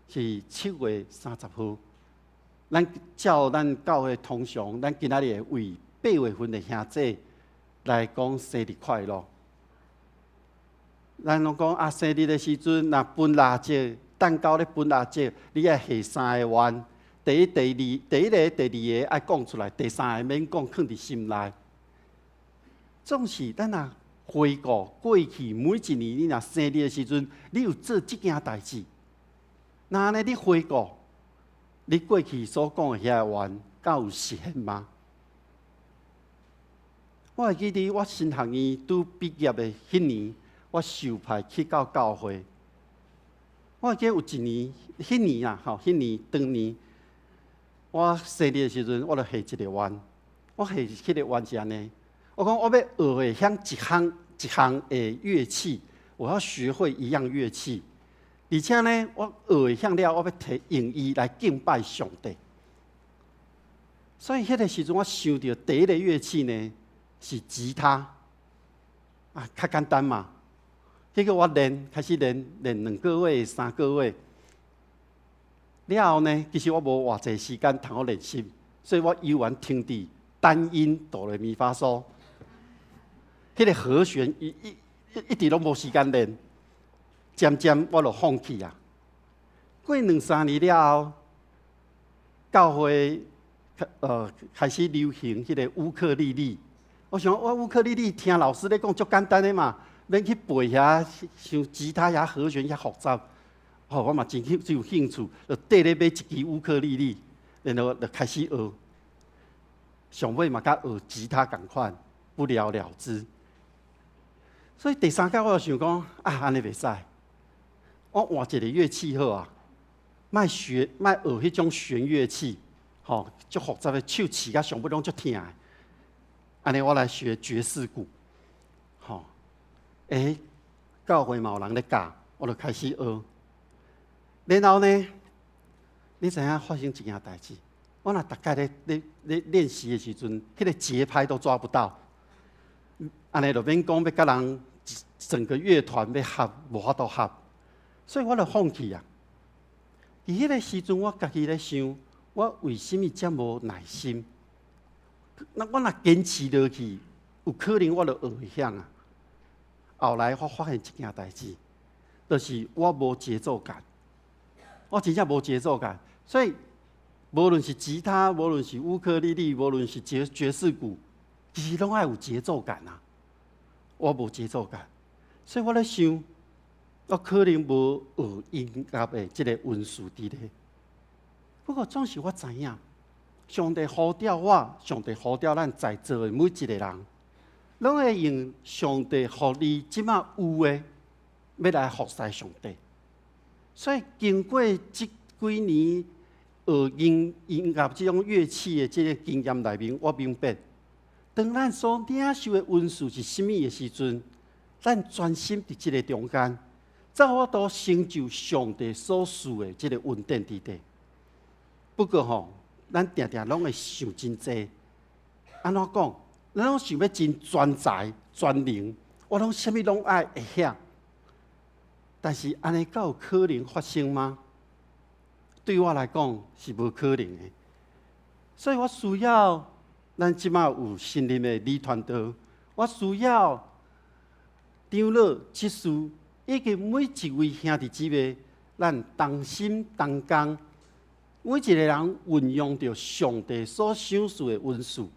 是7月30号，咱照咱教会通常，咱今仔日会为8月份的兄弟来讲生日快乐。咱拢讲啊，生日的时阵，若分蜡烛，蛋糕咧分蜡烛，你爱许3个愿。第一个、第二个爱讲出来，第三个免讲，藏伫心内。总是咱若回顾过去每一年，你若生日的时阵，你有做即件代志。那安尼你回顾，你过去所讲的遐个愿，敢有实现吗？我会记得我新学院拄毕业的迄年，我受派去到教会。我会记得有一年，迄年啊，迄年当年，我生日的时阵，我就许一个愿。我许迄个愿是安尼，我讲我要学会一项的乐器，我要学会一样乐器。而且呢，我学会向了，我要摕用伊来敬拜上帝。所以迄个时阵，我想到第一个乐器呢是吉他，啊，较简单嘛。结果我开始练2个月、3个月，了后呢，其实我无偌济时间通好练习，所以我永远停伫单音哆来咪发嗦，迄个和弦一直拢无时间练。渐渐我就放弃啊。过2-3年了后，教会开始流行迄个乌克丽丽。我想我乌克丽丽听老师咧讲足简单的嘛，免去背遐像吉他遐和弦遐复杂。我嘛真有兴趣，就缀咧买一支乌克丽丽，然后就开始学。上尾嘛甲学吉他同款，不了了之。所以第3届我就想讲啊，安尼袂使。我换一个乐器好啊，莫学迄种弦乐器，足复杂的，手持甲上尾拢足疼的。安尼我来学爵士鼓，教会嘛有人咧教，我就开始学。然后呢，你知影发生一件代志？我若大概咧练习的时阵，迄个节拍都抓不到，安尼就免讲要甲人整个乐团要合，无法度合。所以我就放弃啊！伫迄个时阵，我家己咧想，我为什么这么无耐心？那我若坚持落去，有可能我就学会晓啊。后来我发现一件代志，就是我无节奏感，我真正无节奏感。所以无论是吉他，无论是乌克丽丽，无论是爵士鼓，其实拢爱有节奏感啊。我无节奏感，所以我咧想。我可能无学音乐的这个运数伫咧，不过总是我知影，上帝呼召我，上帝呼召咱在座的每一个人，拢会用上帝互你即马有的，要来服侍上帝。所以经过这几年学音乐这种乐器的这个经验内面，我明白，当咱所领受的运数是甚物的时阵，咱专心伫这个中间。才我都成就上帝所赐的这个稳定之地。不过咱常常拢会想真济，安怎讲？咱拢想要真专才、专能，我拢啥物拢爱会晓。但是安尼敢有可能发生吗？对我来讲是无可能的。所以我需要咱即马有新任的李团队，我需要长老、执事以及每一位兄弟姊妹，咱同心同工，每一个人运用着上帝所赏赐的恩赐，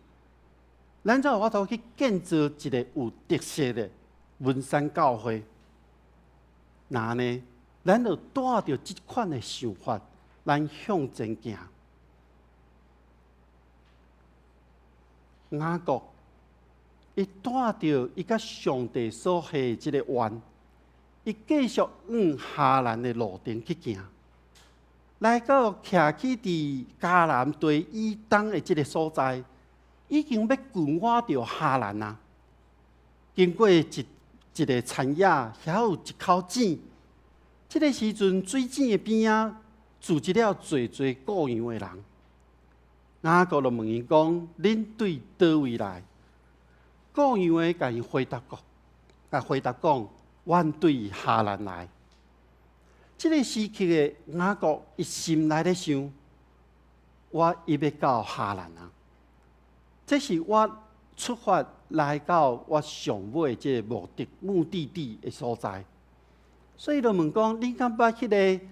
咱才有法度去建造一个有特色的文山教会。那呢，咱就带着这款的想法，咱向前行。雅各，伊带着伊甲上帝所下即个愿，伊继续往哈兰的路程去行，来到徛起伫迦南地以东的即个所在，已经要近我着哈兰啊。经过一个田野，遐有一口井。这个时阵，水井的边仔住一了侪雇羊的人。雅各就问伊讲：“恁对倒位来？”雇羊的甲伊回答讲：“阮对哈兰来。”这个时期的雅各，伊心内咧想：我伊要到哈兰啊！这是我出发来到我上尾即个目的地的所在。所以就问讲：你敢捌迄个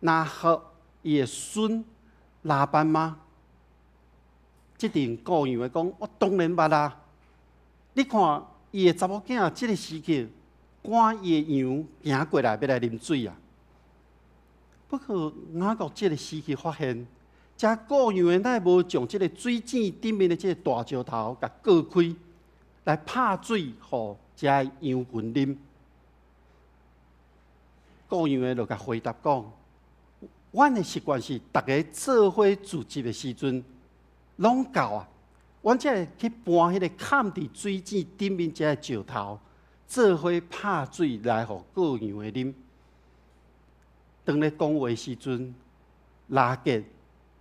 拿合伊的孙拉班吗？即阵雇羊的讲：我当然捌啦。你看伊的查某囝，即个时期赶伊的羊行过来，要来啉水啊。不过雅各即个时期发现，遮雇羊的乃无将即个水井顶面的即个大石头甲割开，来拍水，互遮羊群啉。雇羊的就甲回答讲：阮的习惯是，逐个做伙聚集的时阵，拢到啊，阮才会去搬迄个嵌伫水井顶面遮个石头，做伙拍水来互雇羊的啉。当咧讲话时阵，拉结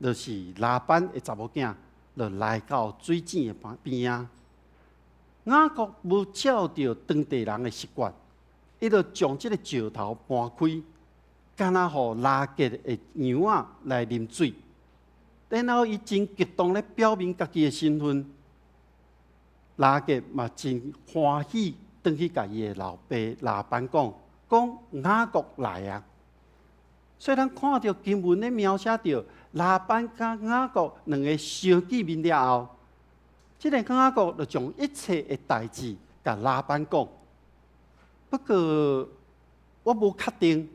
就是拉班的查某囝，就来到水井的边啊。雅各无照着当地人的习惯。伊就将即个石头搬开，干那互拉结的羊仔来啉水。然后伊真激动咧表明家己的身份，拉结嘛真欢喜，转去甲伊的老爸拉班讲雅各来啊。所以咱看到经文咧描写到拉班甲雅各两个相见面了后，即个雅各就将一切的代志甲拉班讲。不过，我无确定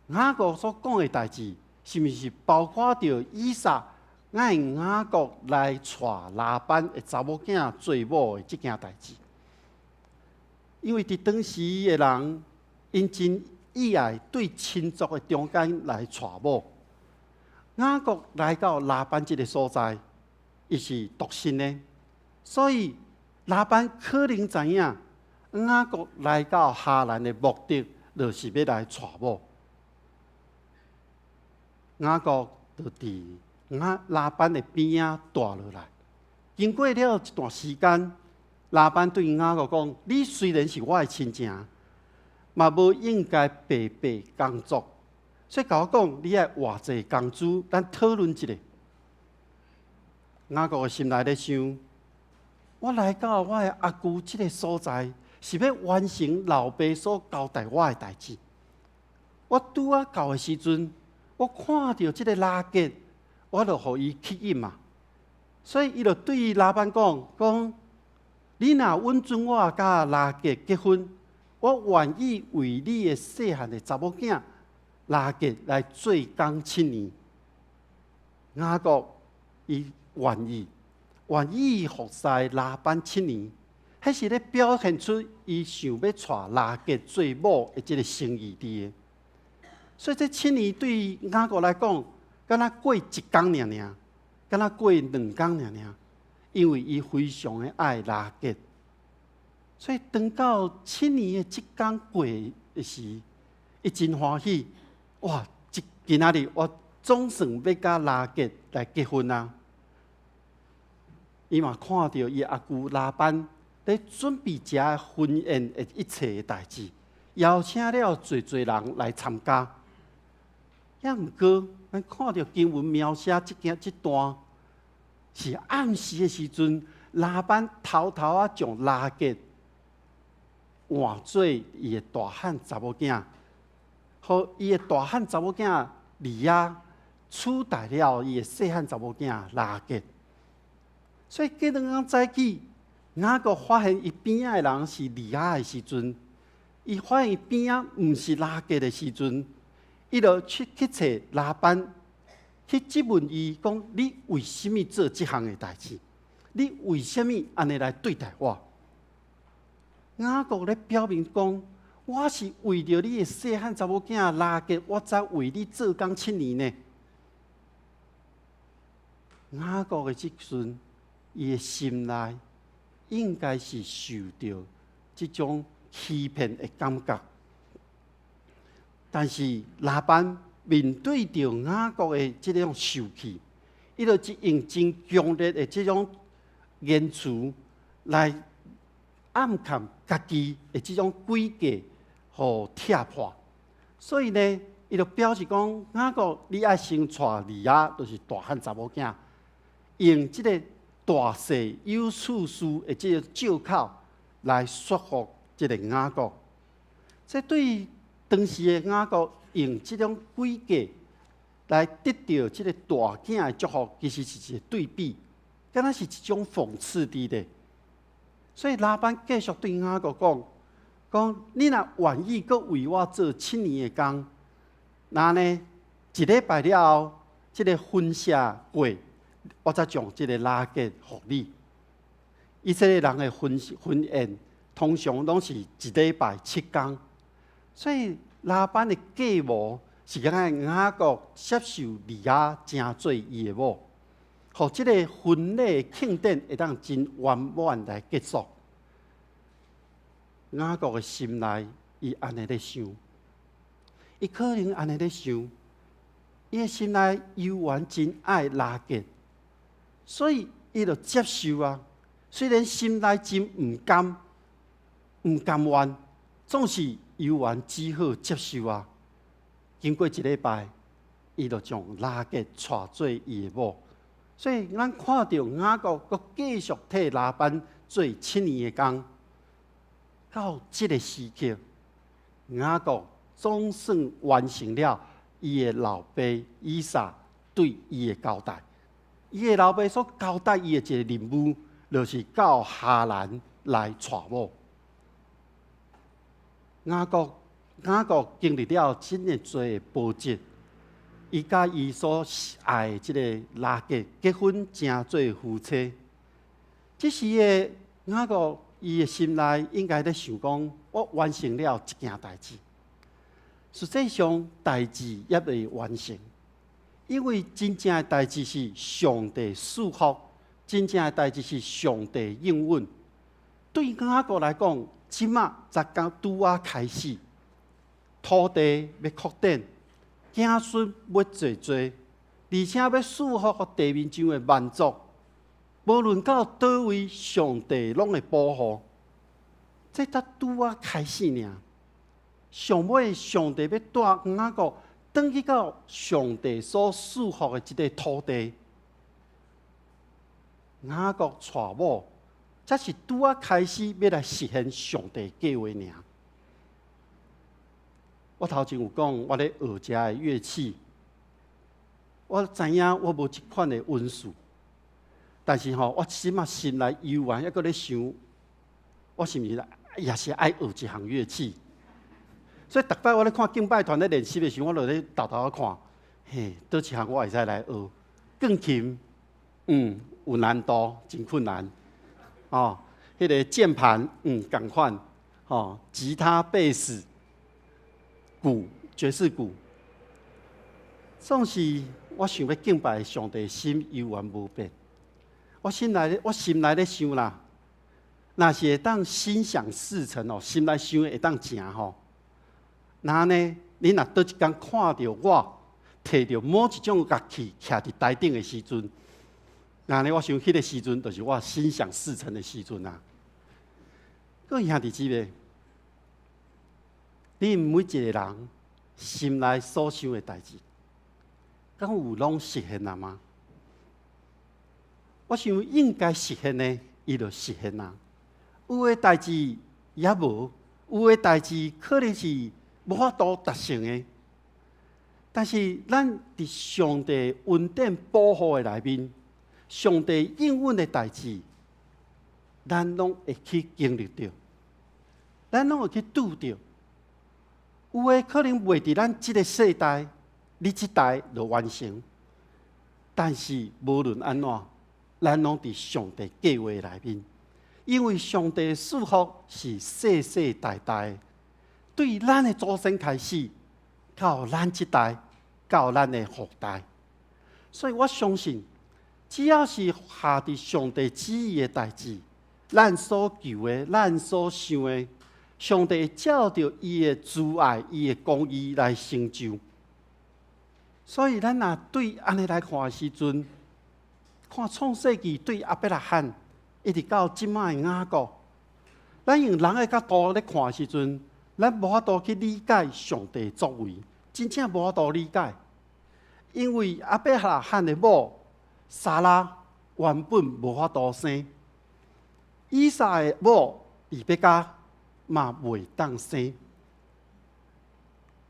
雅各所讲的代志是毋是包括着以撒爱雅各来娶拉班的查某囝做某的即件代志。因为伫当时的人，因真意爱对亲族的中间来娶某。雅各来到拉班即个所在，伊是独身的，所以拉班可能知影。雅各来到哈兰的目的，就是要来娶某。雅各就伫拉班的边仔住落来。经过了一段时间，拉班对雅各讲：“你虽然是我的亲情，嘛无应该白白工作，所以甲我讲，你爱偌济工资，咱讨论一下。”雅各的心内咧想：我来到我的阿舅即个所在。是要完成老爸所交代我的代志。我拄啊到的时阵，我看到即个拉结，我就互伊吸引嘛。所以伊就对拉班讲：你若允准我甲拉结结婚，我愿意为你的细汉的查某囝拉结来做工7年。雅各伊愿意服侍拉班7年。迄是咧表现出伊想要娶拉结做某的即个诚意伫个，所以这7年对雅各来讲，敢若过1工尔，敢若过2工尔，因为伊非常的爱拉结，所以等到7年的即工过的时，伊真欢喜，哇！今仔日我总算要甲拉结来结婚啊！伊嘛看到伊阿舅拉班。咧准备遮婚宴的一切的代志，邀请了侪人来参加。也毋过，咱看到经文描写即段，是暗时的时阵，拉班偷偷啊将拉结换做伊的大汉查某囝，互伊的大汉查某囝利亚取代了伊的细汉查某囝拉结。所以过2天早起，雅各发现伊边仔的人是利亚的时阵，伊发现伊边仔毋是拉结的时阵，伊就去找拉班，去质问伊讲：你为什么做这项的代志？你为什么安尼来对待我？雅各咧表明讲：我是为着你的细汉查某囝拉结，我才为你做工7年呢。雅各的即阵，伊的心内应该是受到即种欺骗的感觉，但是拉班面对着雅各的即种受气，伊就用真强烈的即种言辞来暗藏家己的即种诡计，互踢破。所以呢，伊就表示讲：雅各，你爱先娶利亚，就是大汉查某囝，用即个大势有处事的即个借口来说服即个雅各。这对于当时的雅各用即种诡计来得到即个大囝的祝福，其实是一个对比，敢若是一种讽刺伫咧。所以拉班继续对雅各讲：你若愿意阁为我做7年的工，那呢1礼拜了后，即个婚社过，我才将即个拉结互你。以色列人的婚宴通常拢是1礼拜7天，所以拉班的计谋是让雅各接受利亚成做伊的某，互即个婚礼庆典会当真圆满来结束。雅各的心内，伊安尼咧想，伊可能安尼咧想，伊的心内犹原真爱拉结，所以伊就接受啊。虽然心内真毋甘愿，总是犹原只好接受啊。经过1礼拜，伊就将拉结娶做伊的某。所以咱看到雅各阁继续替拉班做7年的工。到这个时刻，雅各总算完成了伊的老爸以撒对伊的交代。伊的老爸所交代伊的一个任务，就是到哈兰来娶某。雅各经历了真个多的波折，伊甲伊所爱的这个拉结婚，成做夫妻。这时的雅各，伊的心内应该在想讲：我完成了一件代志。实际上，代志也未完成，因为真正的代志是上帝赐福，真正的代志是上帝应允。对雅各来讲，即马才刚拄啊开始，土地要扩展，子孙要济济，而且要赐福给地面上的万族。无论到倒位，上帝拢会保护。这才拄啊开始尔。上尾，上帝要带雅各转去到上帝所赐福的这个土地。雅各娶某，才是拄啊开始要来实现上帝计划尔。我头前有讲，我咧学这的乐器，我知影我无这款的温数。但是我心内犹原还阁咧想，我是毋是也是爱学一项乐器？所以逐摆我咧看敬拜团咧练习的时候，我就咧偷偷啊看，嘿，倒一项我会使来学？钢琴，有难度，真困难。迄个键盘，共款。吉他、贝斯、鼓、爵士鼓，总是我想要敬拜上帝，心犹原无变。我心内咧想啦，若是会当心想事成心内想会当成那呢？你若倒一天看到我摕到某一种乐器徛伫台顶的时阵，那呢？我想迄个时阵就是我心想事成的时阵啊。各位兄弟姊妹，你每一个人心内所想的代志，敢有拢实现了吗？我想应该实现的，伊就实现啦。有的代志也无，有诶代志可能是无法度达成诶，但是咱伫上帝恩典保护诶内面，上帝应允诶代志，咱拢会去经历到，咱拢会去拄着。有诶可能袂伫咱即个世代，你即代就完成，但是无论安怎，咱拢伫上帝计划内面，因为上帝的祝福是世世代代的，对咱的祖先开始，到咱即代，到咱的后代。所以我相信，只要是下伫上帝旨意的代志，咱所求的、咱所想的，上帝照着伊的慈爱、伊的公义来成就。所以，咱若对安尼来看的时阵，看创世纪对亚伯拉罕，一直到即摆的雅各，咱用人的角度咧看的时阵，咱无法度去理解上帝的作为，真正无法度理解。因为亚伯拉罕的某撒拉原本无法度生，以撒的某利百加嘛袂当生，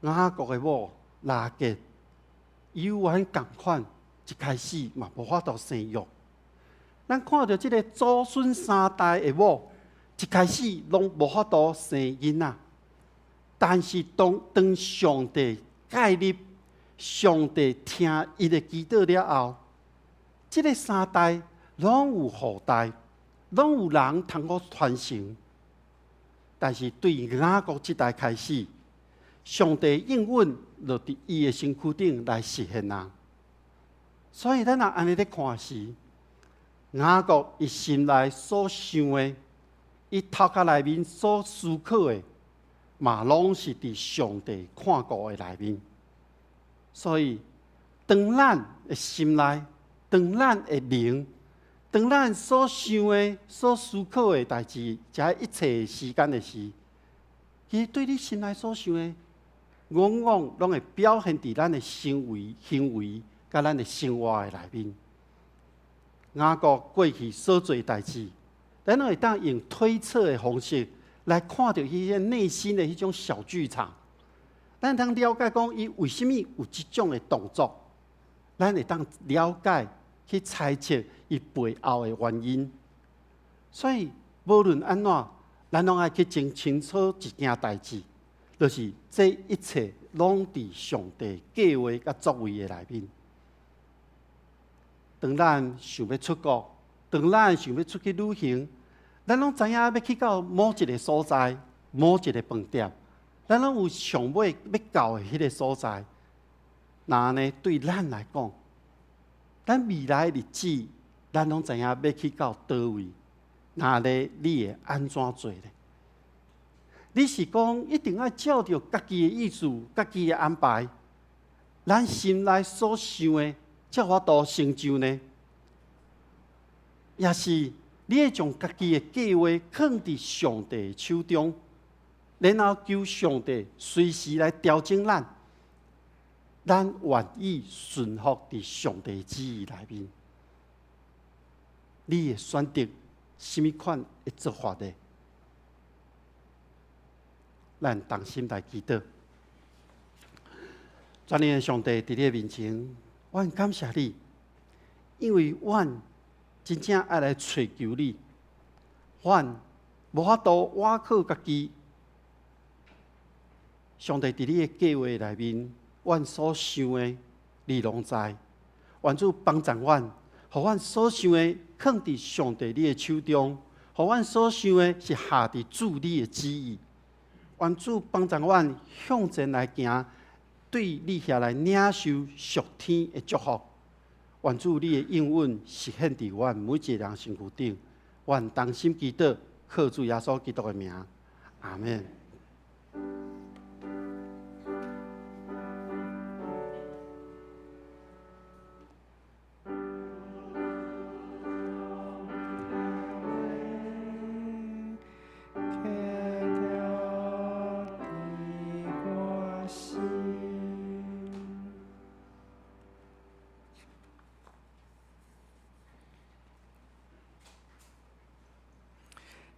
雅各的某拉结犹原共款，一开始嘛无法度生育。咱看到即个祖孙三代的某，一开始拢无法度生囡仔，但是当上帝介入，上帝听伊的祈祷了后，即个三代拢有后代，拢有人通过传承。但是对雅各即代开始，上帝应允就伫伊的身躯顶来实现啊。所以咱若安尼咧看时，雅各伊心内所想的，伊头壳内面所思考的，嘛拢是伫上帝看顾的内面。所以，当咱的心内，当咱的灵，当咱所想的、所思考的代志，遮一切时间的时，其实对你心内所想的，往往拢会表现伫咱的行为，甲咱的生活的内面。雅各过去所做代志，咱会当用推测的方式来看到迄些内心的迄种小剧场。咱通了解讲，伊为什么有即种的动作？咱会当了解去猜测伊背后的原因。所以，无论安怎，咱拢爱去真清楚一件代志，就是这一切拢伫上帝计划甲作为的内面。当咱想要出国，当咱想要出去旅行，咱拢知影要去到某一个所在、某一个饭店，咱拢有上尾要到的迄个所在。那呢，对咱来讲，咱未来的日子，咱拢知影要去到倒位。那呢，你会安怎做呢？你是讲一定要照着家己的意思、家己的安排，咱心内所想的，才有法度成就呢？也是你会将家己的计划放伫上帝的手中，然后求上帝随时来调整咱，咱愿意顺服伫上帝的旨意内面。你会选择什么款的做法呢？咱同心来祈祷。全能的上帝，伫你的面前，我感谢你，因为我真正爱来找求你，我无法度倚靠家己。上帝伫你的计划内面，我所想的，你拢知。愿主帮助我，互阮所想的放伫上帝你的手中，互阮所想的是下伫主你的旨意。愿主帮助阮向前来行，对你遐来领受属天的祝福。愿主你的应允实现伫阮每一个人身躯顶。愿同心祈祷，靠主耶稣基督的名，阿门。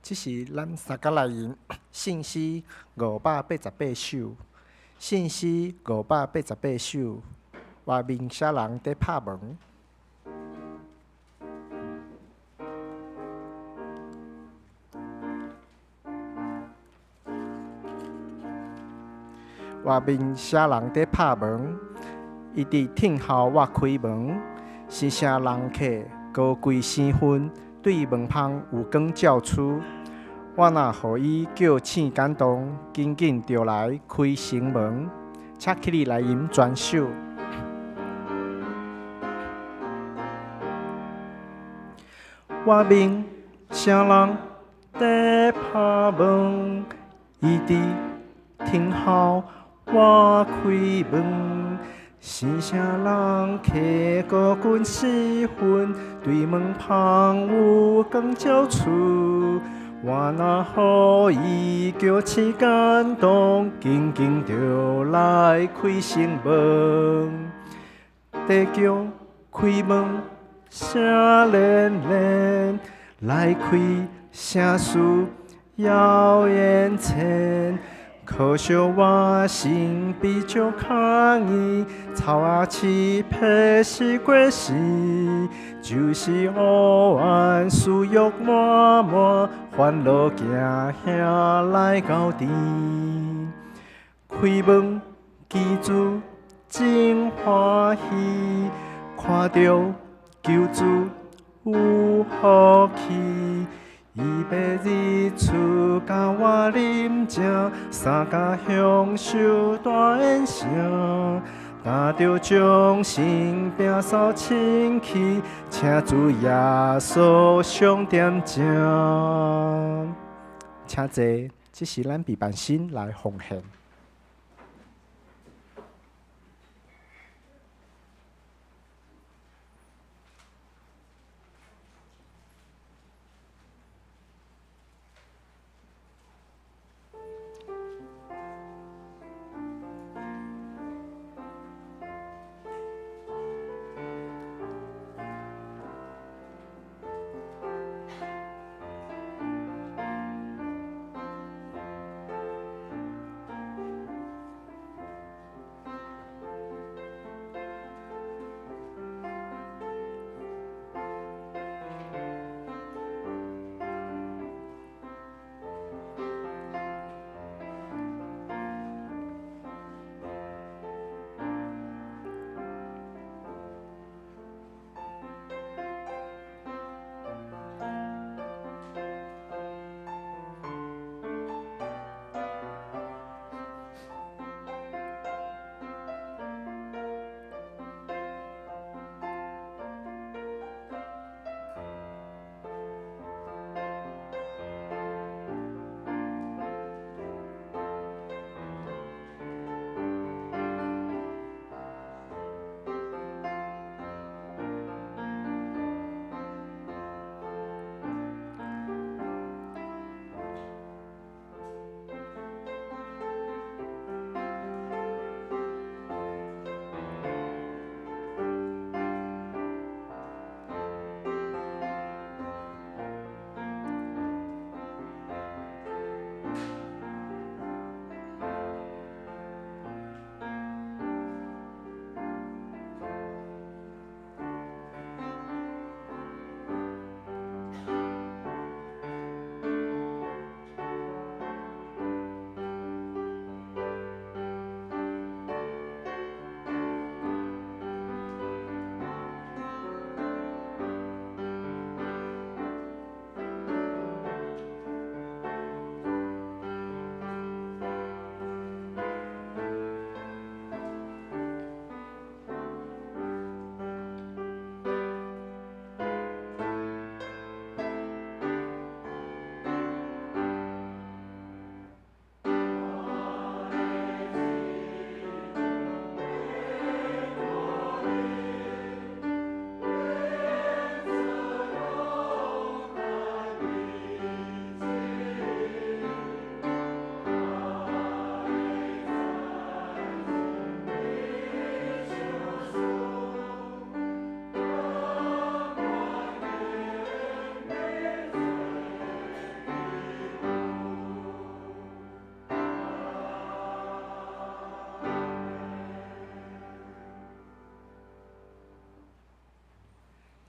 这是咱撒迦利亚信息588首，信息588首，外面啥人在拍门？外面啥人在拍门？伊伫听候我开门，是啥人客高贵生分，对门旁有光照出。我若互伊叫醒感动，紧紧就来开城门，请起你来吟全首。外面啥人在拍门？伊伫听候我开门，是啥人客高贵生分，对门旁有光照出。我若互伊叫醒感动，紧紧就来开城门。地叫开门，声连连，来开声事谣言前。可惜我心比较抗议，草啊气配是过时，就是黑暗思欲满满，烦恼行兄来到底。开门记住真欢喜，看到救主有福气。伊要日出，甲我啉正，三甲享受大宴声，担着众生摒扫清气，请主耶稣上点正。请坐，这是咱备办心来奉献。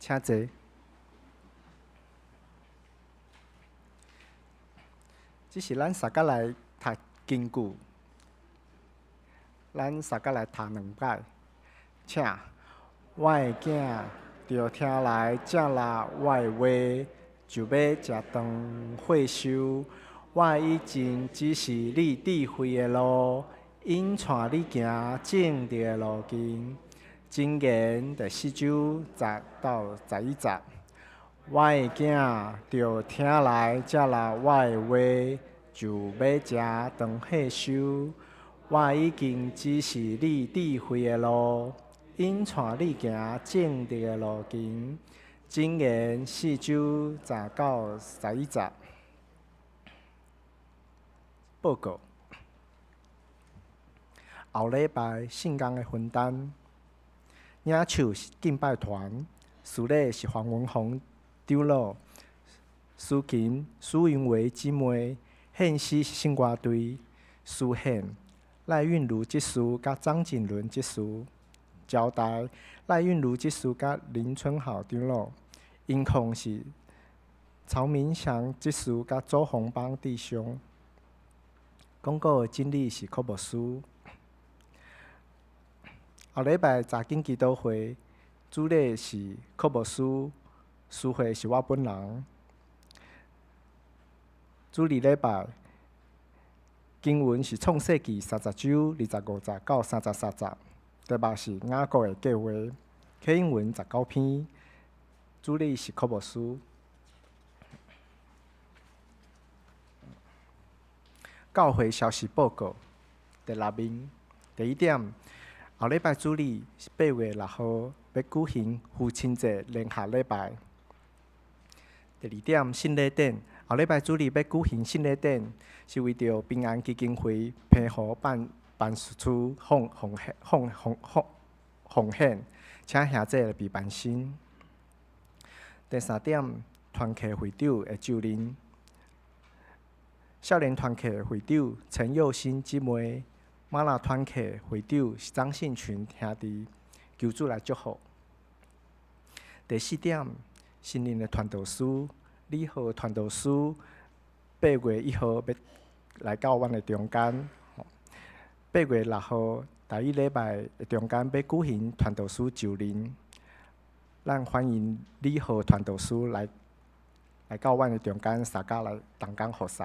请坐。这是咱三个来读经句，咱三个来读2摆。请，我的囝着听来正啦我的话，就要食饭会收。我以前只是你智慧的路，引带你行正直的路径。箴言第4章10到11节。我的囝着听来正啦我的话，就要食饭会收。我已经指示你智慧的路，引带你行正直的路径。箴言4章10到11节。报告。后礼拜圣工的分担，领手是敬拜团，司礼是黄文宏长老，司琴苏云维姊妹，献诗是圣歌队，司献赖韵如执事甲张景伦执事，交代赖韵如执事甲林春豪长老，音控是曹明祥执事甲周宏邦弟兄。广告的经理是柯牧师。后礼拜查经祈祷会，主礼是柯牧师，司会是我本人。主日礼拜经文是创世纪30章25节到33节，题目是雅各的计划，启应文19篇。主理是柯牧师。教会消息报告第6面。第1点，后礼拜主日是8月6号要举行父亲节联合礼拜。第2点，圣礼典，后礼拜主日要举行圣礼典，是为着平安基金会批予办事处奉献，请兄弟来备办心。第3点，团契会长的就任。少年团契会长陈佑新姊妹，马拉团契会长是张信群兄弟，求主来祝福。第4点，新任的传道师李浩传道师8月1号要来到阮的中间，8月6号第1礼拜的中间要举行传道师就任，咱欢迎李浩传道师来到阮的中间，三家来同工服侍。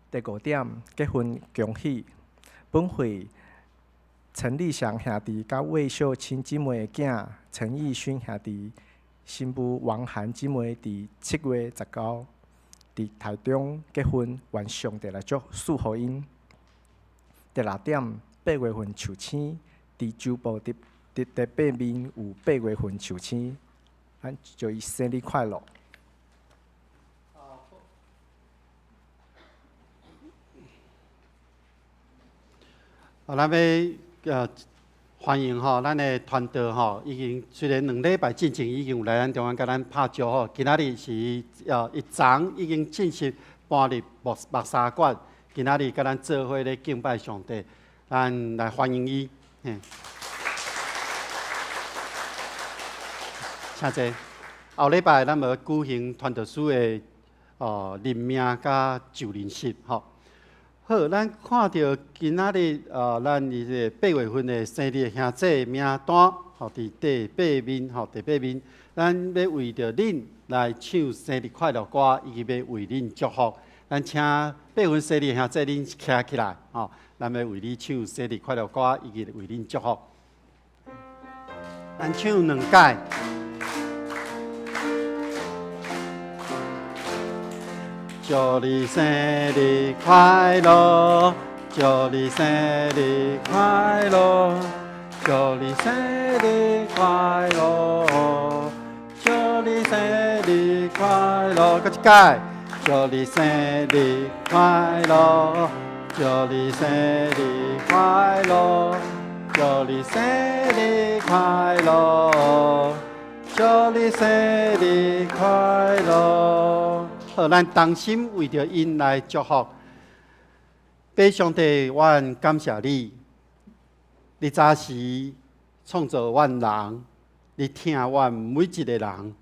第5点，结婚恭喜！本会陈立祥兄弟甲魏秀清姊妹的囝陈义勋兄弟，新妇王涵姊妹伫7月19伫台中结婚，愿上帝来祝福因。第6点，8月份求签，伫周报第8面有8月份求签，咱祝伊生日快乐。咱要欢迎咱的团队已经虽然2礼拜进前已经有来咱中央甲咱拍招今仔日是一早已经正式搬入木沙馆，今仔日甲咱做伙咧敬拜上帝，咱来欢迎伊。请坐。后礼拜咱要举行团队师的任命甲就任式好，咱看到今仔日咱伊8月份的生日兄弟名单伫第8面第8面，咱要为着恁来唱生日快乐歌，以及要为恁祝福。咱请8月生日兄弟恁站起来咱要为你唱生日快乐歌，以及为恁祝福。咱唱2届。祝你生日快乐，祝你生日快乐，祝你生日快乐，祝你生日快乐。搁一届，祝你生日快乐，祝你生日快乐，祝你生日快乐，祝你生日快乐。好，咱同心为着因来祝福。爸上帝，阮感谢你，你早时创造阮人，你听阮每一个人。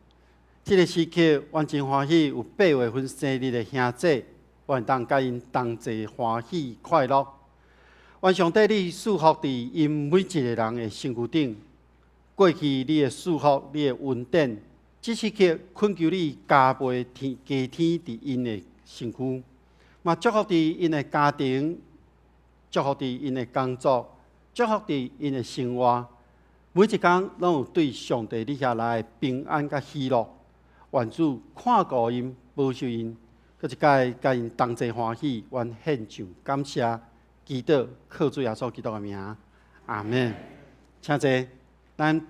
这个时刻，阮真欢喜有8月份生日的兄弟，阮当甲因同齐欢喜快乐。愿上帝你祝福伫因每一个人的身躯顶。过去你的祝福，你的恩典，这时刻恳求你加倍加添伫因的身躯，嘛祝福伫因的家庭，祝福伫因的工作，祝福伫因的生活。每一天拢有对上帝你遐来的平安甲喜乐。愿主看顾因，保守因，搁一届甲因同齐欢喜，愿献上感谢，祈祷靠主耶稣基督的名，阿门。请坐，咱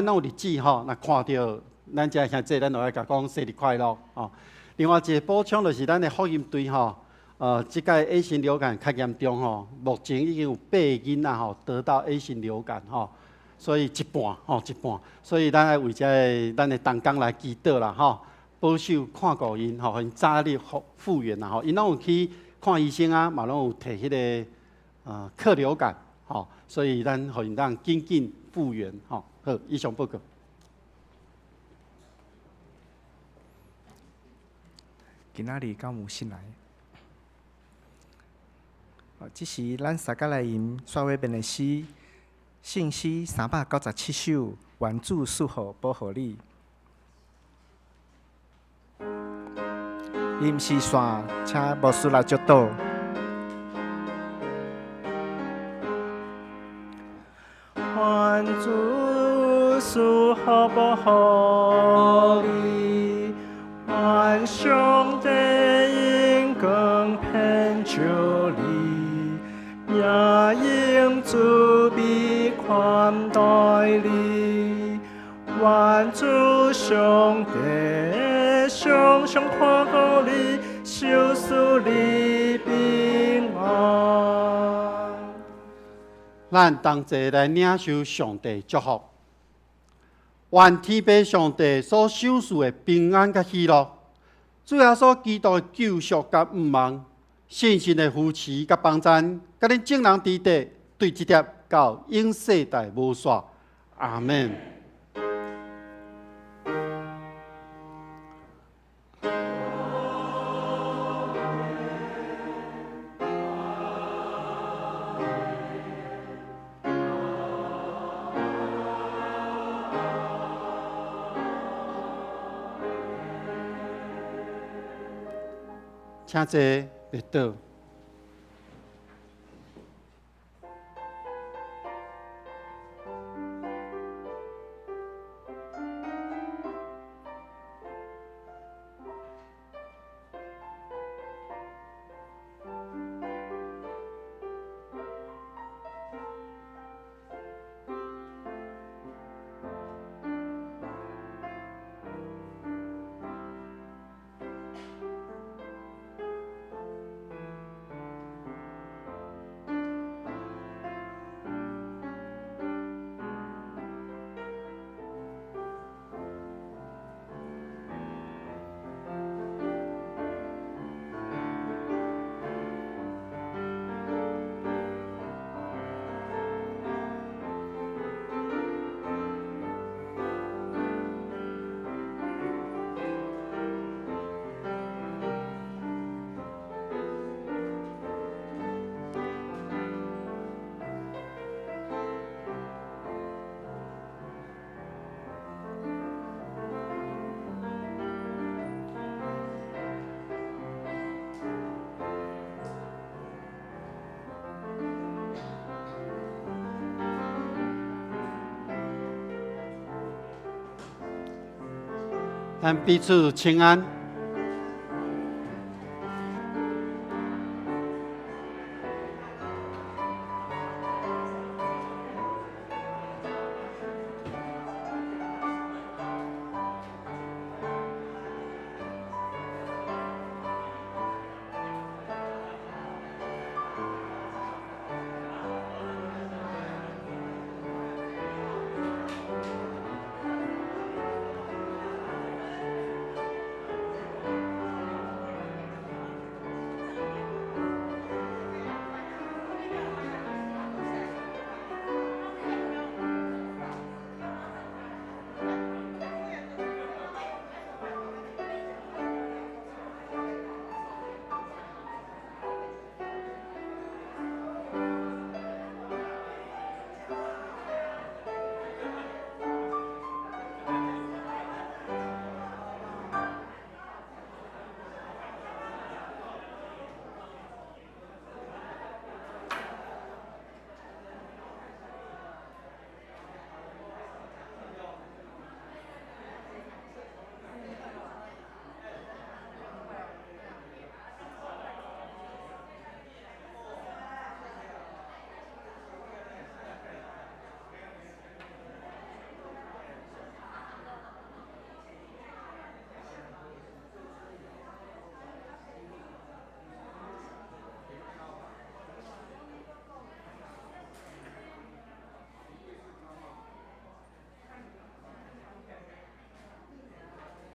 拢有日子吼，若看到咱遮兄弟，咱就爱甲讲生日快乐吼。另外一个补充就是咱的福音队吼，即届 A 型流感较严重吼，目前已经有8个囡仔吼得到 A 型流感吼。所以一半，所以咱爱为咱的同工来祈祷啦，保守看顾因，因早日复原啦，因拢有去看医生啊，嘛拢有摕迄个克流感，所以咱互因当紧紧复原，好，以上报告。今仔日到有信来，这是咱三甲来因刷尾边的诗。信诗397首，愿主赐福保护你。伊毋是线，请无需来接倒。愿主赐福保护你，愿上帝因公平救你，也因主必款待你，愿主上帝常常看顾你，守护你平安。咱同齐来领受上帝祝福，愿天父上帝所赏赐的平安甲喜乐，主耶稣基督的救赎甲毋忘，信心的扶持甲帮赞，甲恁众人伫地对这点到永世代无煞，阿门。请坐，列倒。咱彼此请安。